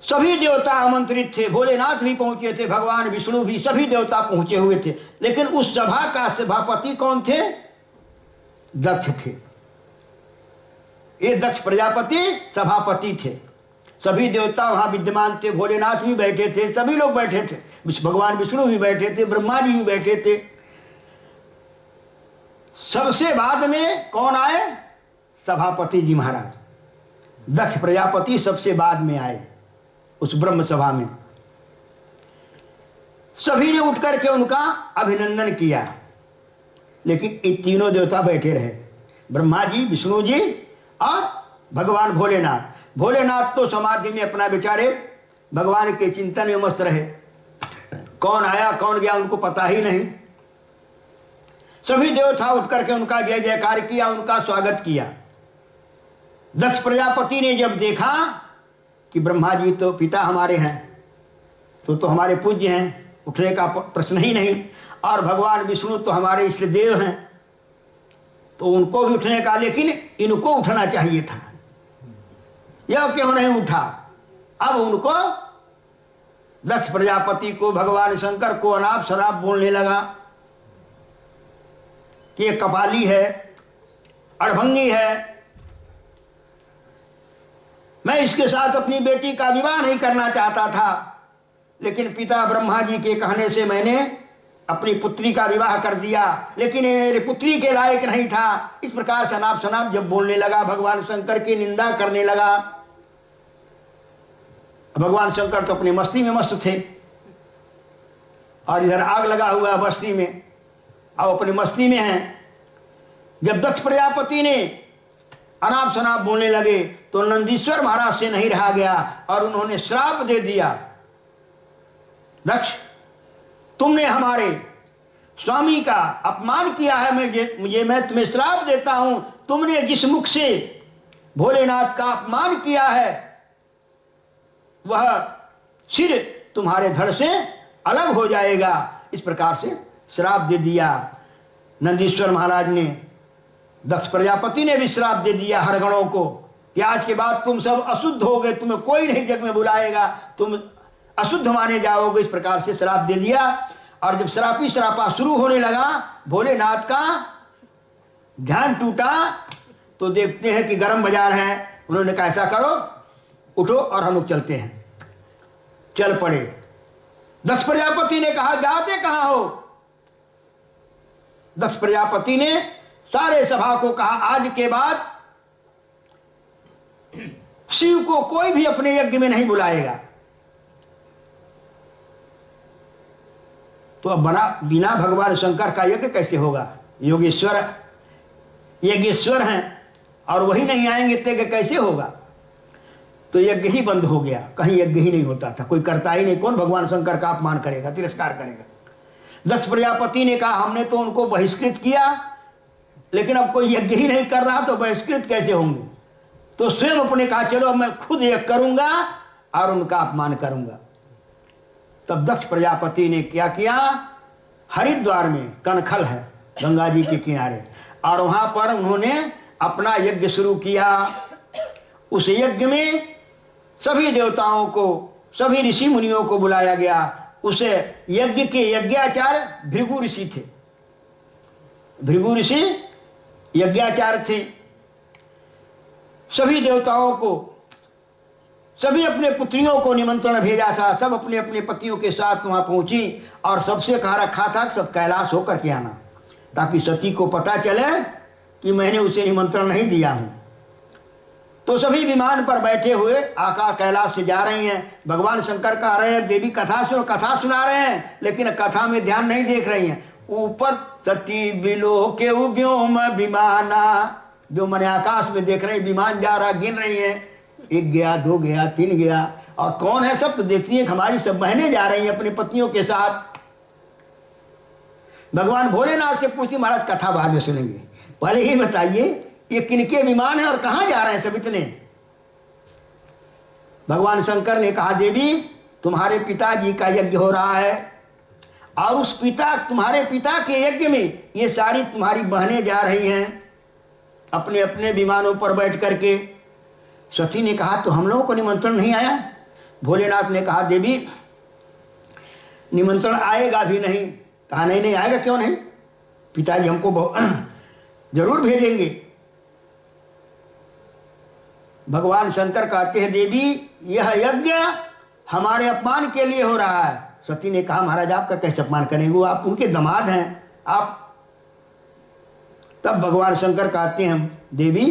सभी देवता आमंत्रित थे, भोलेनाथ भी पहुंचे थे, भगवान विष्णु भी, सभी देवता पहुंचे हुए थे। लेकिन उस सभा का सभापति कौन थे? दक्ष थे। ये दक्ष प्रजापति सभापति थे। सभी देवता वहां विद्यमान थे, भोलेनाथ भी बैठे थे, सभी लोग बैठे थे, भगवान विष्णु भी बैठे थे, ब्रह्मा जी भी बैठे थे। सबसे बाद में कौन आए? सभापति जी महाराज। दक्ष प्रजापति सबसे बाद में आए उस ब्रह्म सभा में। सभी ने उठ करके उनका अभिनंदन किया, लेकिन ये तीनों देवता बैठे रहे, ब्रह्मा जी, विष्णु जी और भगवान भोलेनाथ। भोलेनाथ तो समाधि में अपना बेचारे भगवान के चिंतन में मस्त रहे। कौन आया कौन गया उनको पता ही नहीं। सभी देवता उठ करके उनका जय जयकार किया, उनका स्वागत किया। दक्ष प्रजापति ने जब देखा कि ब्रह्मा जी तो पिता हमारे हैं, तो हमारे पूज्य हैं, उठने का प्रश्न ही नहीं। और भगवान विष्णु तो हमारे इष्ट देव हैं, तो उनको भी उठने का, लेकिन इनको उठना चाहिए था, यह क्यों नहीं उठा। अब उनको दक्ष प्रजापति को, भगवान शंकर को अनाप शनाप बोलने लगा कि ये कपाली है, अड़भंगी है, मैं इसके साथ अपनी बेटी का विवाह नहीं करना चाहता था, लेकिन पिता ब्रह्मा जी के कहने से मैंने अपनी पुत्री का विवाह कर दिया, लेकिन ये मेरी पुत्री के लायक नहीं था। इस प्रकार से अनाप शनाप जब बोलने लगा, भगवान शंकर की निंदा करने लगा। भगवान शंकर तो अपनी मस्ती में मस्त थे और इधर आग लगा हुआ बस्ती में, अब अपनी मस्ती में हैं। जब दक्ष प्रजापति ने अनाप शनाप बोलने लगे तो नंदीश्वर महाराज से नहीं रहा गया और उन्होंने श्राप दे दिया, दक्ष तुमने हमारे स्वामी का अपमान किया है, मैं तुम्हें श्राप देता हूं, तुमने जिस मुख से भोलेनाथ का अपमान किया है वह सिर तुम्हारे धड़ से अलग हो जाएगा। इस प्रकार से श्राप दे दिया नंदीश्वर महाराज ने। दक्ष प्रजापति ने भी श्राप दे दिया हर गणों को कि आज के बाद तुम सब अशुद्ध हो गए, तुम्हें कोई नहीं जग में बुलाएगा, तुम अशुद्ध माने जाओगे। इस प्रकार से श्राप दे दिया। और जब श्रापी श्रापा शुरू होने लगा, भोलेनाथ का ध्यान टूटा तो देखते हैं कि गरम बाजार है। उन्होंने कहा ऐसा करो, उठो और हम लोग चलते हैं। चल पड़े। दक्ष प्रजापति ने कहा जाते कहां हो। दक्ष प्रजापति ने सारे सभा को कहा आज के बाद शिव को कोई भी अपने यज्ञ में नहीं बुलाएगा। तो अब बिना भगवान शंकर का यज्ञ कैसे होगा। योगेश्वर यज्ञेश्वर हैं और वही नहीं आएंगे तो यज्ञ कैसे होगा। तो यज्ञ ही बंद हो गया, कहीं यज्ञ ही नहीं होता था, कोई करता ही नहीं। कौन भगवान शंकर का अपमान करेगा, तिरस्कार करेगा। दक्ष प्रजापति ने कहा हमने तो उनको बहिष्कृत किया, लेकिन अब कोई यज्ञ ही नहीं कर रहा तो बहिष्कृत कैसे होंगे। तो स्वयं अपने कहा चलो मैं खुद यज्ञ करूंगा और उनका अपमान करूंगा। तब दक्ष प्रजापति ने क्या किया, हरिद्वार में कनखल है गंगा जी के किनारे, और वहां पर उन्होंने अपना यज्ञ शुरू किया। उस यज्ञ में सभी देवताओं को, सभी ऋषि मुनियों को बुलाया गया। उस यज्ञ के यज्ञाचार्य भृगु ऋषि थे। भृगु ऋषि यज्ञाचार्य थे। सभी देवताओं को, सभी अपने पुत्रियों को निमंत्रण भेजा था। सब अपने अपने पतियों के साथ वहां पहुंची और सबसे कहा रखा था कि सब कैलाश होकर के आना, ताकि सती को पता चले कि मैंने उसे निमंत्रण नहीं दिया हूं। तो सभी विमान पर बैठे हुए आकाश कैलाश से जा रही हैं। भगवान शंकर कह रहे हैं देवी कथा सुना रहे हैं, लेकिन कथा में ध्यान नहीं देख रही हैं। ऊपर सती बिलो के व्योम विमाना, व्योम माने आकाश में देख रही, विमान जा रहा, गिन रही है, 1 गया 2 गया 3 गया, और कौन है सब तो देखती है हमारी सब बहनें जा रही हैं अपनी पत्नियों के साथ। भगवान भोलेनाथ से पूछती महाराज कथा बाद में सुनेंगे, पहले ही बताइए ये किनके विमान है और कहां जा रहे हैं सब इतने। भगवान शंकर ने कहा देवी तुम्हारे पिताजी का यज्ञ हो रहा है और उस तुम्हारे पिता के यज्ञ में ये सारी तुम्हारी बहनें जा रही हैं अपने अपने विमानों पर बैठ करके। सती ने कहा तो हम लोगों को निमंत्रण नहीं आया। भोलेनाथ ने कहा देवी निमंत्रण आएगा भी नहीं। कहा नहीं आएगा, क्यों नहीं, पिताजी हमको जरूर भेजेंगे। भगवान शंकर कहते हैं देवी यह यज्ञ हमारे अपमान के लिए हो रहा है। सती ने कहा महाराज आपका कैसे अपमान करेंगे, आप उनके दामाद हैं आप। तब भगवान शंकर कहते हैं देवी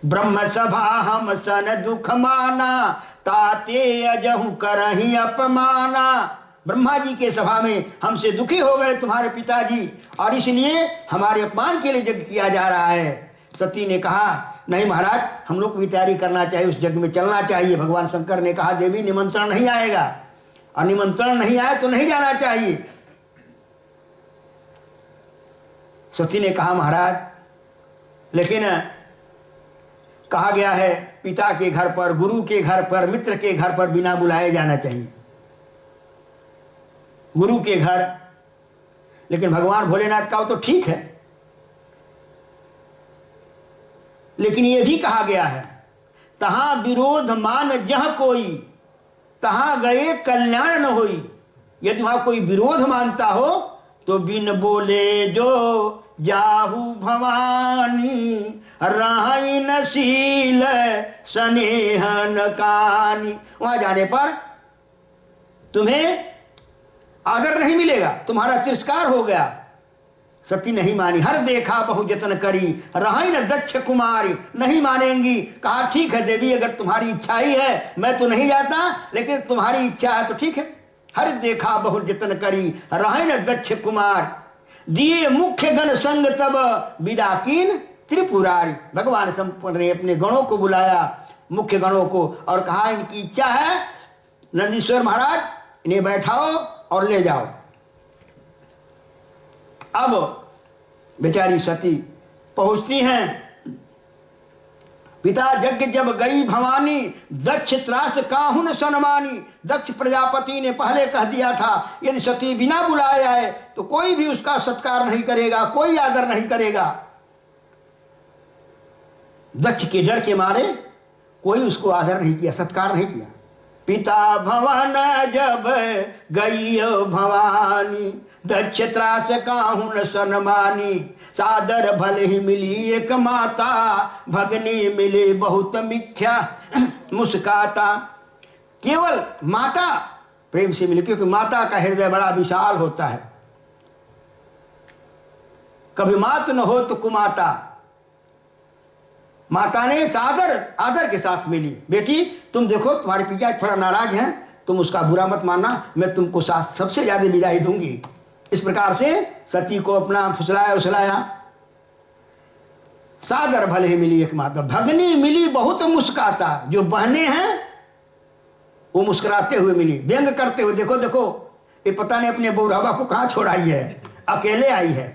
ब्रह्म सभा हम सन दुख माना ताते अजहु करहि अपमाना। ब्रह्मा जी के सभा में हमसे दुखी हो गए तुम्हारे पिताजी और इसलिए हमारे अपमान के लिए यज्ञ किया जा रहा है। सती ने कहा नहीं महाराज हम लोग को भी तैयारी करना चाहिए, उस यज्ञ में चलना चाहिए। भगवान शंकर ने कहा देवी निमंत्रण नहीं आएगा और निमंत्रण नहीं आए तो नहीं जाना चाहिए। सती ने कहा महाराज लेकिन कहा गया है पिता के घर पर, गुरु के घर पर, मित्र के घर पर बिना बुलाए जाना चाहिए। गुरु के घर, लेकिन भगवान भोलेनाथ का तो ठीक है, लेकिन ये भी कहा गया है तहां विरोध मान जह कोई, तहां गए कल्याण न होई। यदि वहां कोई विरोध मानता हो तो बिन बोले जो जाहू भवानी, राही नशील स्नेहन कानी। वहां जाने पर तुम्हें आदर नहीं मिलेगा, तुम्हारा तिरस्कार हो गया। सती नहीं मानी, हर देखा बहु जतन करी, रही न दक्ष कुमारी। नहीं मानेंगी। कहा ठीक है देवी, अगर तुम्हारी इच्छा ही है, मैं तो नहीं जाता, लेकिन तुम्हारी इच्छा है तो ठीक है। हर देखा बहु जतन करी, रही न दक्ष कुमार। दिए मुख्य गण संग तब विदाकीन त्रिपुरारी। भगवान संपूर्ण ने अपने गणों को बुलाया, मुख्य गणों को, और कहा इनकी इच्छा है नंदीश्वर महाराज, इन्हें बैठाओ और ले जाओ। अब बेचारी सती पहुंचती हैं। पिता यज्ञ जब गई भवानी, दक्ष त्रास काहुन सनमानी। दक्ष प्रजापति ने पहले कह दिया था यदि सती बिना बुलाए आए तो कोई भी उसका सत्कार नहीं करेगा, कोई आदर नहीं करेगा। दक्ष के डर के मारे कोई उसको आदर नहीं किया, सत्कार नहीं किया। पिता भवन जब गई भवानी, दक्ष त्रास काहुन सनमानी। सादर भल ही मिली एक माता, भगनी मिले बहुत मिथ्या मुस्काता। केवल माता प्रेम से मिली, क्योंकि माता का हृदय बड़ा विशाल होता है। कभी मात न हो तो कुमाता। माता ने सादर आदर के साथ मिली। बेटी तुम देखो तुम्हारे पिता थोड़ा नाराज हैं, तुम उसका बुरा मत मानना, मैं तुमको साथ सबसे ज्यादा विदाई दूंगी। इस प्रकार से सती को अपना फुसलाया उसलाया। सादर भले ही मिली एक माता, भगनी मिली बहुत मुस्काता। जो बहनें हैं वो मुस्कुराते हुए मिली, व्यंग करते हुए। देखो देखो ये पता नहीं अपने बौरावा को कहाँ छोड़ाई है, अकेले आई है।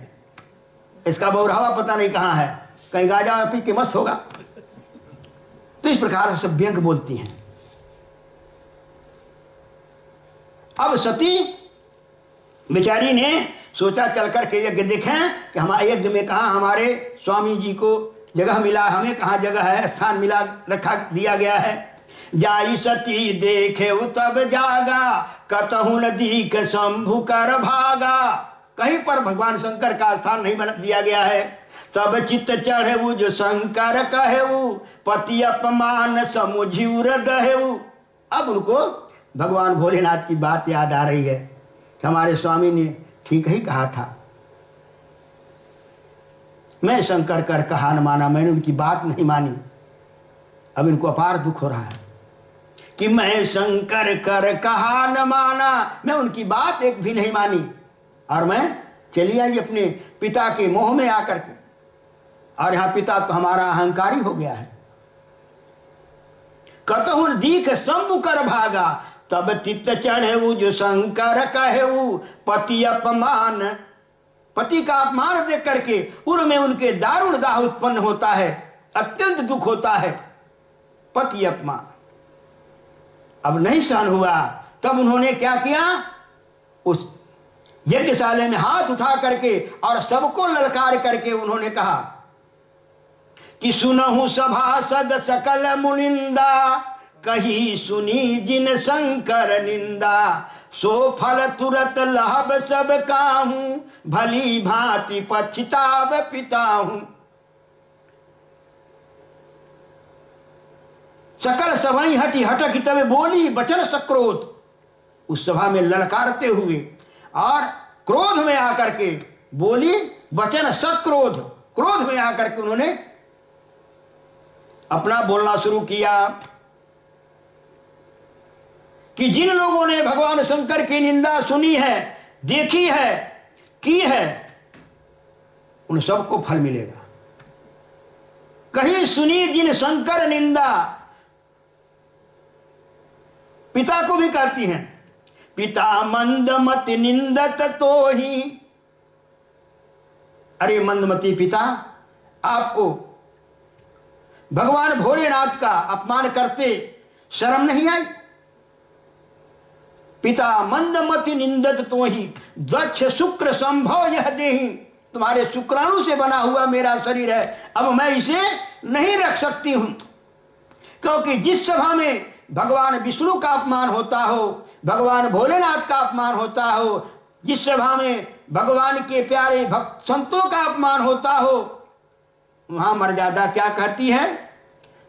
इसका बौरावा पता नहीं कहाँ है, कहीं गाजा पी के मस्त होगा। तो इस प्रकार से व्यंग बोलती हैं। अब सती बेचारी ने सोचा चल कर के यज्ञ देखें कि हमारे यज्ञ में कहाँ हमारे स्वामी जी को जगह मिला, हमें कहाँ जगह है, स्थान मिला रखा दिया गया है। जाई सती देखे तब जागा, कतहु नदी के शंभु कर भागा। कहीं पर भगवान शंकर का स्थान नहीं बना दिया गया है। तब चित्त चढ़ेऊ जो शंकर कहेऊ, पति अपमान समुझिउर दहेऊ। अब उनको भगवान भोलेनाथ की बात याद आ रही है कि हमारे स्वामी ने ठीक ही कहा था। मैं शंकर कर कहा न माना, मैंने उनकी बात नहीं मानी। अब इनको अपार दुख हो रहा है कि मैं शंकर कर कहा न माना, मैं उनकी बात एक भी नहीं मानी और मैं चली आई अपने पिता के मोह में आकर के। और यहां पिता तो हमारा अहंकारी हो गया है। कतहु दीख शंभु कर भागा, तब चित्त चढ़ेऊ जो शंकर कहेऊ, पति अपमान। पति का अपमान देख करके उर में उनके दारुण दाह उत्पन्न होता है, अत्यंत दुख होता है। पति अपमान अब नहीं सहन हुआ। तब उन्होंने क्या किया, उस यज्ञशाला में हाथ उठा करके और सबको ललकार करके उन्होंने कहा कि सुनहु सभासद सकल मुनिंदा, कही सुनी जिन शंकर निंदा। सो फल तुरत लहब सब काहू, भली भांति पछताव पिताहू। सकल सभाई हटी हटक तब बोली वचन सक्रोध। उस सभा में ललकारते हुए और क्रोध में आकर के बोली वचन सक्रोध। क्रोध में आकर के उन्होंने अपना बोलना शुरू किया कि जिन लोगों ने भगवान शंकर की निंदा सुनी है, देखी है, की है, उन सबको फल मिलेगा। कहीं सुनी जिन शंकर निंदा। पिता को भी कहती हैं, पिता मंदमति निंदत तो ही। अरे मंदमती पिता, आपको भगवान भोलेनाथ का अपमान करते शर्म नहीं आई? पिता मंदमति निंदत तो ही दक्ष शुक्र संभव यह देही। तुम्हारे शुक्राणु से बना हुआ मेरा शरीर है, अब मैं इसे नहीं रख सकती हूं। क्योंकि जिस सभा में भगवान विष्णु का अपमान होता हो, भगवान भोलेनाथ का अपमान होता हो, जिस सभा में भगवान के प्यारे भक्त संतों का अपमान होता हो, वहां मर्यादा क्या कहती है?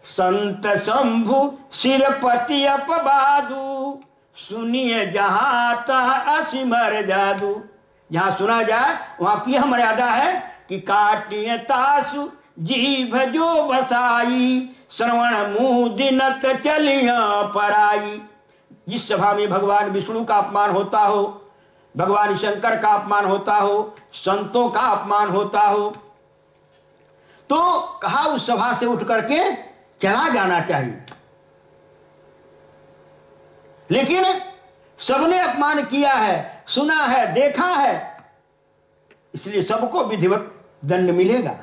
संत शंभु सिरपति अपबादु, सुनिए जहां तह असिमर जादू। जहां सुना जाए वहां की मर्यादा है कि काटिय तासु जीभ जो बसाई, श्रवण मुंह दिनत चलिया पराई। जिस सभा में भगवान विष्णु का अपमान होता हो, भगवान शंकर का अपमान होता हो, संतों का अपमान होता हो, तो कहा उस सभा से उठ करके चला जाना चाहिए। लेकिन सबने अपमान किया है, सुना है, देखा है, इसलिए सबको विधिवत दंड मिलेगा।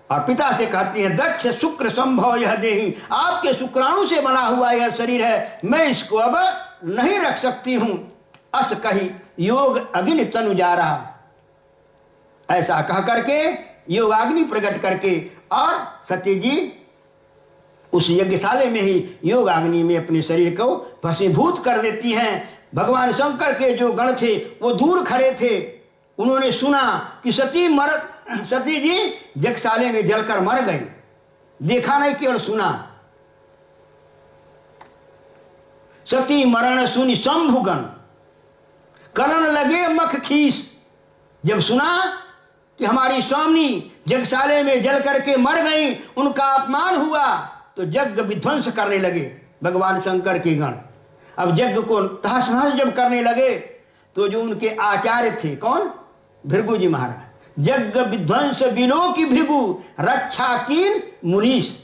और पिता से कहती है दक्ष शुक्र संभव यह देही, आपके शुक्राणु से बना हुआ यह शरीर है, मैं इसको अब नहीं रख सकती हूं। अस कही योग अग्नि तनु जा रहा। ऐसा कह करके योग अग्नि प्रकट करके और सती जी उस यज्ञशाले में ही योग अग्नि में अपने शरीर को भस्मीभूत कर देती हैं। भगवान शंकर के जो गण थे वो दूर खड़े थे, उन्होंने सुना कि सती जी यज्ञशाले में जलकर मर गई। देखा नहीं, केवल सुना। सती मरण सुनी शंभुगण, करण लगे मख खीस। जब सुना कि हमारी स्वामी यज्ञशाले में जल करके मर गई, उनका अपमान हुआ, तो यज्ञ विध्वंस करने लगे भगवान शंकर के गण। अब यज्ञ को तहस नहस जब करने लगे, तो जो उनके आचार्य थे, कौन? भृगु जी महाराज। यज्ञ विध्वंस बिलो की भृगु, रक्षा कीन मुनीश।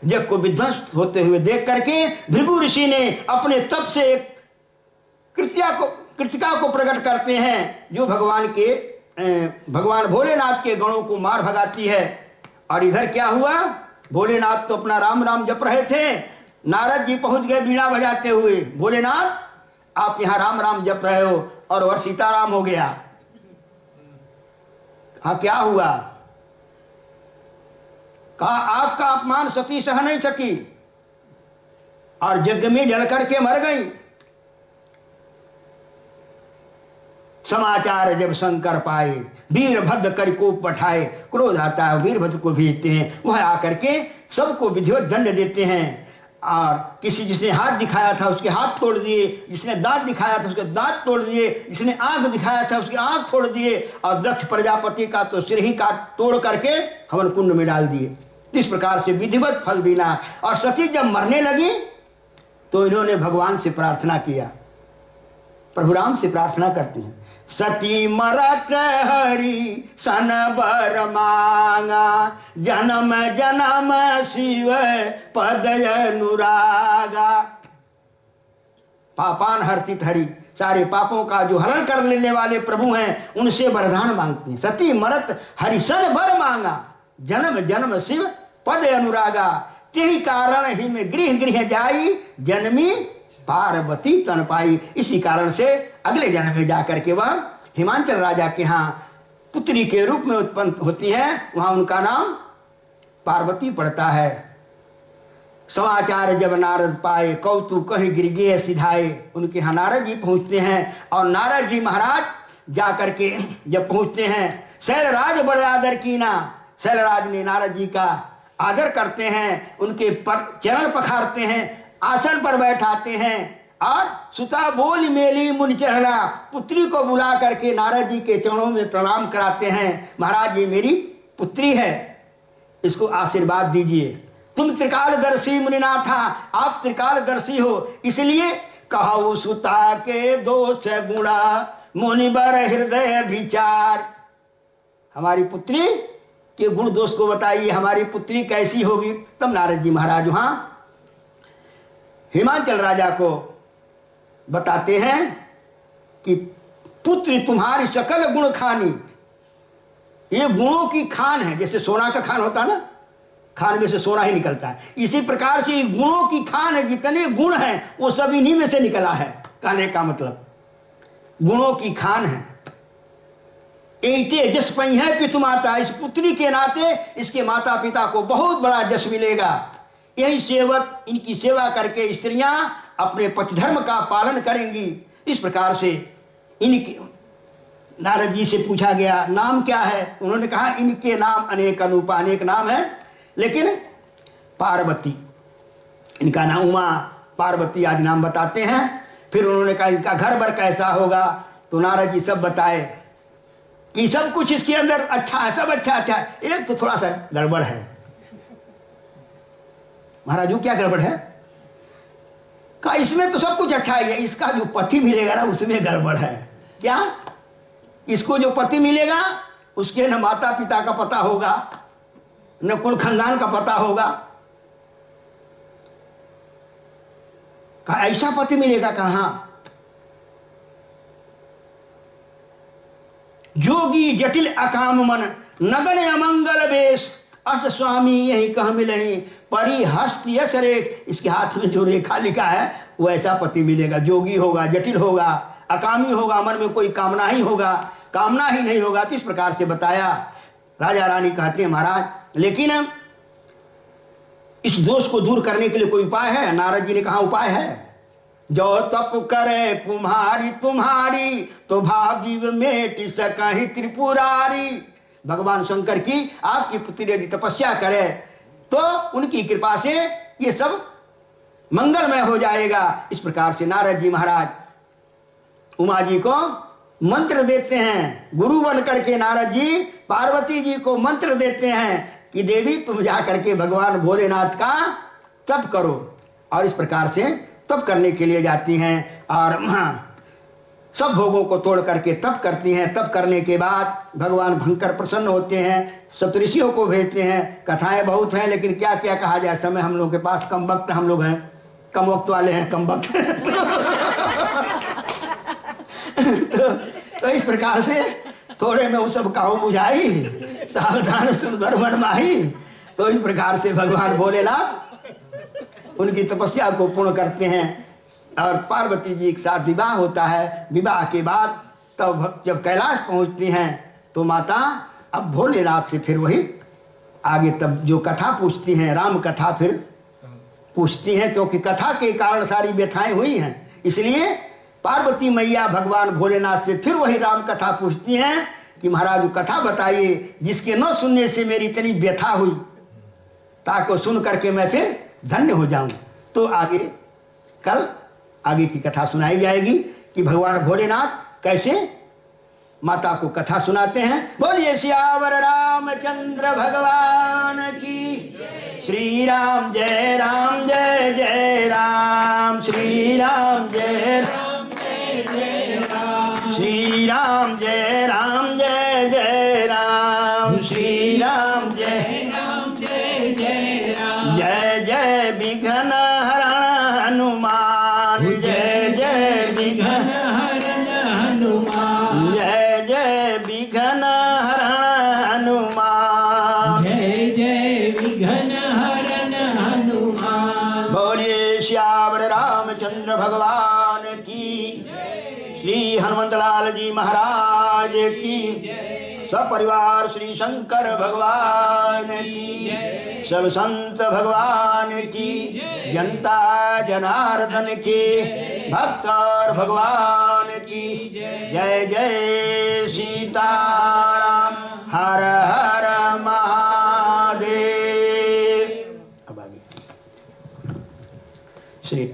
यज्ञ को विध्वंस होते हुए देख करके भृगु ऋषि ने अपने तप से कृतिका को प्रकट करते हैं, जो भगवान भोलेनाथ के गणों को मार भगाती है। और इधर क्या हुआ? भोलेनाथ तो अपना राम राम जप रहे थे, नारद जी पहुंच गए बीड़ा बजाते हुए। भोलेनाथ, आप यहां राम राम जप रहे हो और वह सीताराम हो गया। हाँ, क्या हुआ? कहा आपका अपमान सती सह नहीं सकी और यज्ञ में जल करके मर गई। समाचार जब शंकर पाए, वीरभद्र कर को पठाए। क्रोध आता है, वीरभद्र को भेजते हैं, वह आकर के सबको विधिवत दंड देते हैं। और जिसने हाथ दिखाया था उसके हाथ तोड़ दिए, जिसने दांत दिखाया था उसके दांत तोड़ दिए, जिसने आंख दिखाया था उसकी आंख तोड़ दिए, और दक्ष प्रजापति का तो सिर ही काट तोड़ करके हवन कुंड में डाल दिए। इस प्रकार से विधिवत फल देना। और सती जब मरने लगी तो इन्होंने भगवान से प्रार्थना किया, प्रभु राम से प्रार्थना करते हैं, सती मरत हरि सन बर मांगा, जन्म जन्म शिव पद अनुरागा। पापान हर्षित हरि, सारे पापों का जो हरण कर लेने वाले प्रभु हैं, उनसे वरदान मांगते हैं। सती मरत हरि सन बर मांगा, जन्म जन्म शिव पद अनुरागा। तेहि कारण ही में गृह गृह जाई, जन्मी पार्वती तन पाई। इसी कारण से अगले जन्म में जाकर के वह हिमांचल राजा के यहाँ पुत्री के रूप में उत्पन्न होती है, वहां उनका नाम पार्वती पड़ता है। समाचार जब नारद पाए, कौतुक कहीं गिरगे सिधाए। उनके यहाँ नारद जी पहुंचते हैं और नारद जी महाराज जाकर के जब पहुंचते हैं, शैलराज बड़े आदर कीना। शैलराज ने नारद जी का आदर करते हैं, उनके चरण पखारते हैं, आसन पर बैठाते हैं और सुता बोल मेली मुनि चढ़ा, पुत्री को बुला करके नारद जी के चरणों में प्रणाम कराते हैं। महाराज ये मेरी पुत्री है, इसको आशीर्वाद दीजिए। तुम त्रिकालदर्शी मुनिनाथा, आप त्रिकालदर्शी हो, इसलिए कहो सुता के दोष गुणा, मुनिबर हृदय विचार। हमारी पुत्री के गुण दोष को बताइए, हमारी पुत्री कैसी होगी। तब नारद जी महाराज वहां हिमाचल राजा को बताते हैं कि पुत्री तुम्हारी सकल गुण खानी। ये गुणों की खान है, जैसे सोना का खान होता ना, खान में से सोना ही निकलता है। इसी प्रकार से गुणों की खान है, जितने गुण हैं वो सब इन्हीं में से निकला है। कहने का मतलब गुणों की खान है। एते जस पई है पितु माता, इस पुत्री के नाते इसके माता पिता को बहुत बड़ा जस मिलेगा। यही सेवक, इनकी सेवा करके स्त्रियां अपने पतिधर्म का पालन करेंगी। इस प्रकार से इनके नारद जी से पूछा गया नाम क्या है, उन्होंने कहा इनके नाम अनेक अनूपा, अनेक नाम है, लेकिन पार्वती, इनका नाम उमा, पार्वती आदि नाम बताते हैं। फिर उन्होंने कहा इसका घर बर कैसा होगा, तो नारद जी सब बताए कि सब कुछ इसके अंदर अच्छा है, सब अच्छा अच्छा है, एक तो थोड़ा सा गड़बड़ है। महाराज वो क्या गड़बड़ है? कहा इसमें तो सब कुछ अच्छा ही है, इसका जो पति मिलेगा ना उसमें गड़बड़ है। क्या? इसको जो पति मिलेगा उसके न माता पिता का पता होगा, न कुल खानदान का पता होगा। कहा ऐसा पति मिलेगा? कहाँ? जोगी जटिल अकाम मन, नगन अमंगल वेश, अस स्वामी यही कह मिलही, परिहस्त यश रेख। इसके हाथ में जो रेखा लिखा है वो ऐसा पति मिलेगा। जोगी होगा, जटिल होगा, अकामी होगा, मन में कोई कामना ही होगा, कामना ही नहीं होगा। तो इस प्रकार से बताया। राजा रानी कहते हैं महाराज लेकिन इस दोष को दूर करने के लिए कोई उपाय है? नारद जी ने कहा उपाय है। जो तप करे कुम्हारी तुम्हारी, तो भाव मेट सकहि त्रिपुरारी। भगवान शंकर की आपकी पुत्री यदि तपस्या करे तो उनकी कृपा से ये सब मंगलमय हो जाएगा। इस प्रकार से नारद जी महाराज उमा जी को मंत्र देते हैं। गुरु बन करके नारद जी पार्वती जी को मंत्र देते हैं कि देवी तुम जा करके भगवान भोलेनाथ का तप करो। और इस प्रकार से तप करने के लिए जाती हैं और सब भोगों को तोड़ करके तप करती हैं। तप करने के बाद भगवान भयंकर प्रसन्न होते हैं, सप्तऋषियों को भेजते हैं। कथाएं बहुत हैं लेकिन क्या क्या कहा जाए, समय हम लोग के पास कम वक्त, हम लोग हैं कम वक्त वाले हैं, कम वक्त तो इस प्रकार से थोड़े में वो सब काहू बुझाई, सावधान सुंदर मन माही। तो इस प्रकार से भगवान भोलेनाथ उनकी तपस्या को पूर्ण करते हैं और पार्वती जी के साथ विवाह होता है। विवाह के बाद तब जब कैलाश पहुंचती हैं तो माता अब भोलेनाथ से फिर वही आगे तब जो कथा पूछती हैं, राम कथा फिर पूछती हैं, क्योंकि कथा के कारण सारी व्यथाएं हुई हैं। इसलिए पार्वती मैया भगवान भोलेनाथ से फिर वही राम कथा पूछती हैं कि महाराज वो कथा बताइए जिसके न सुनने से मेरी इतनी व्यथा हुई, ताकि सुन करके मैं फिर धन्य हो जाऊं। तो आगे कल आगे की कथा सुनाई जाएगी कि भगवान भोलेनाथ कैसे माता को कथा सुनाते हैं। बोलिए सियावर रामचंद्र भगवान की। श्री राम जय राम जय जय राम, श्री राम जय राम जय जय राम, श्री राम जय राम जय जय राम, श्री राम जय राम जय जय राम। जय जय विघ्न हरण हनुमान, जय जय विघ्न हरण हनुमान, जय जय विघ्न हरण हनुमान, जय जय विघ्न हरण हनुमान। बोलिए श्यावर रामचंद्र भगवान की। श्री हनुमंतलाल जी महाराज की। सपरिवार श्री शंकर भगवान की, सब संत भगवान की, जनता जनार्दन के, भक्त और भगवान की जय जय सीताराम, हर हर महादेव। अब आगे श्री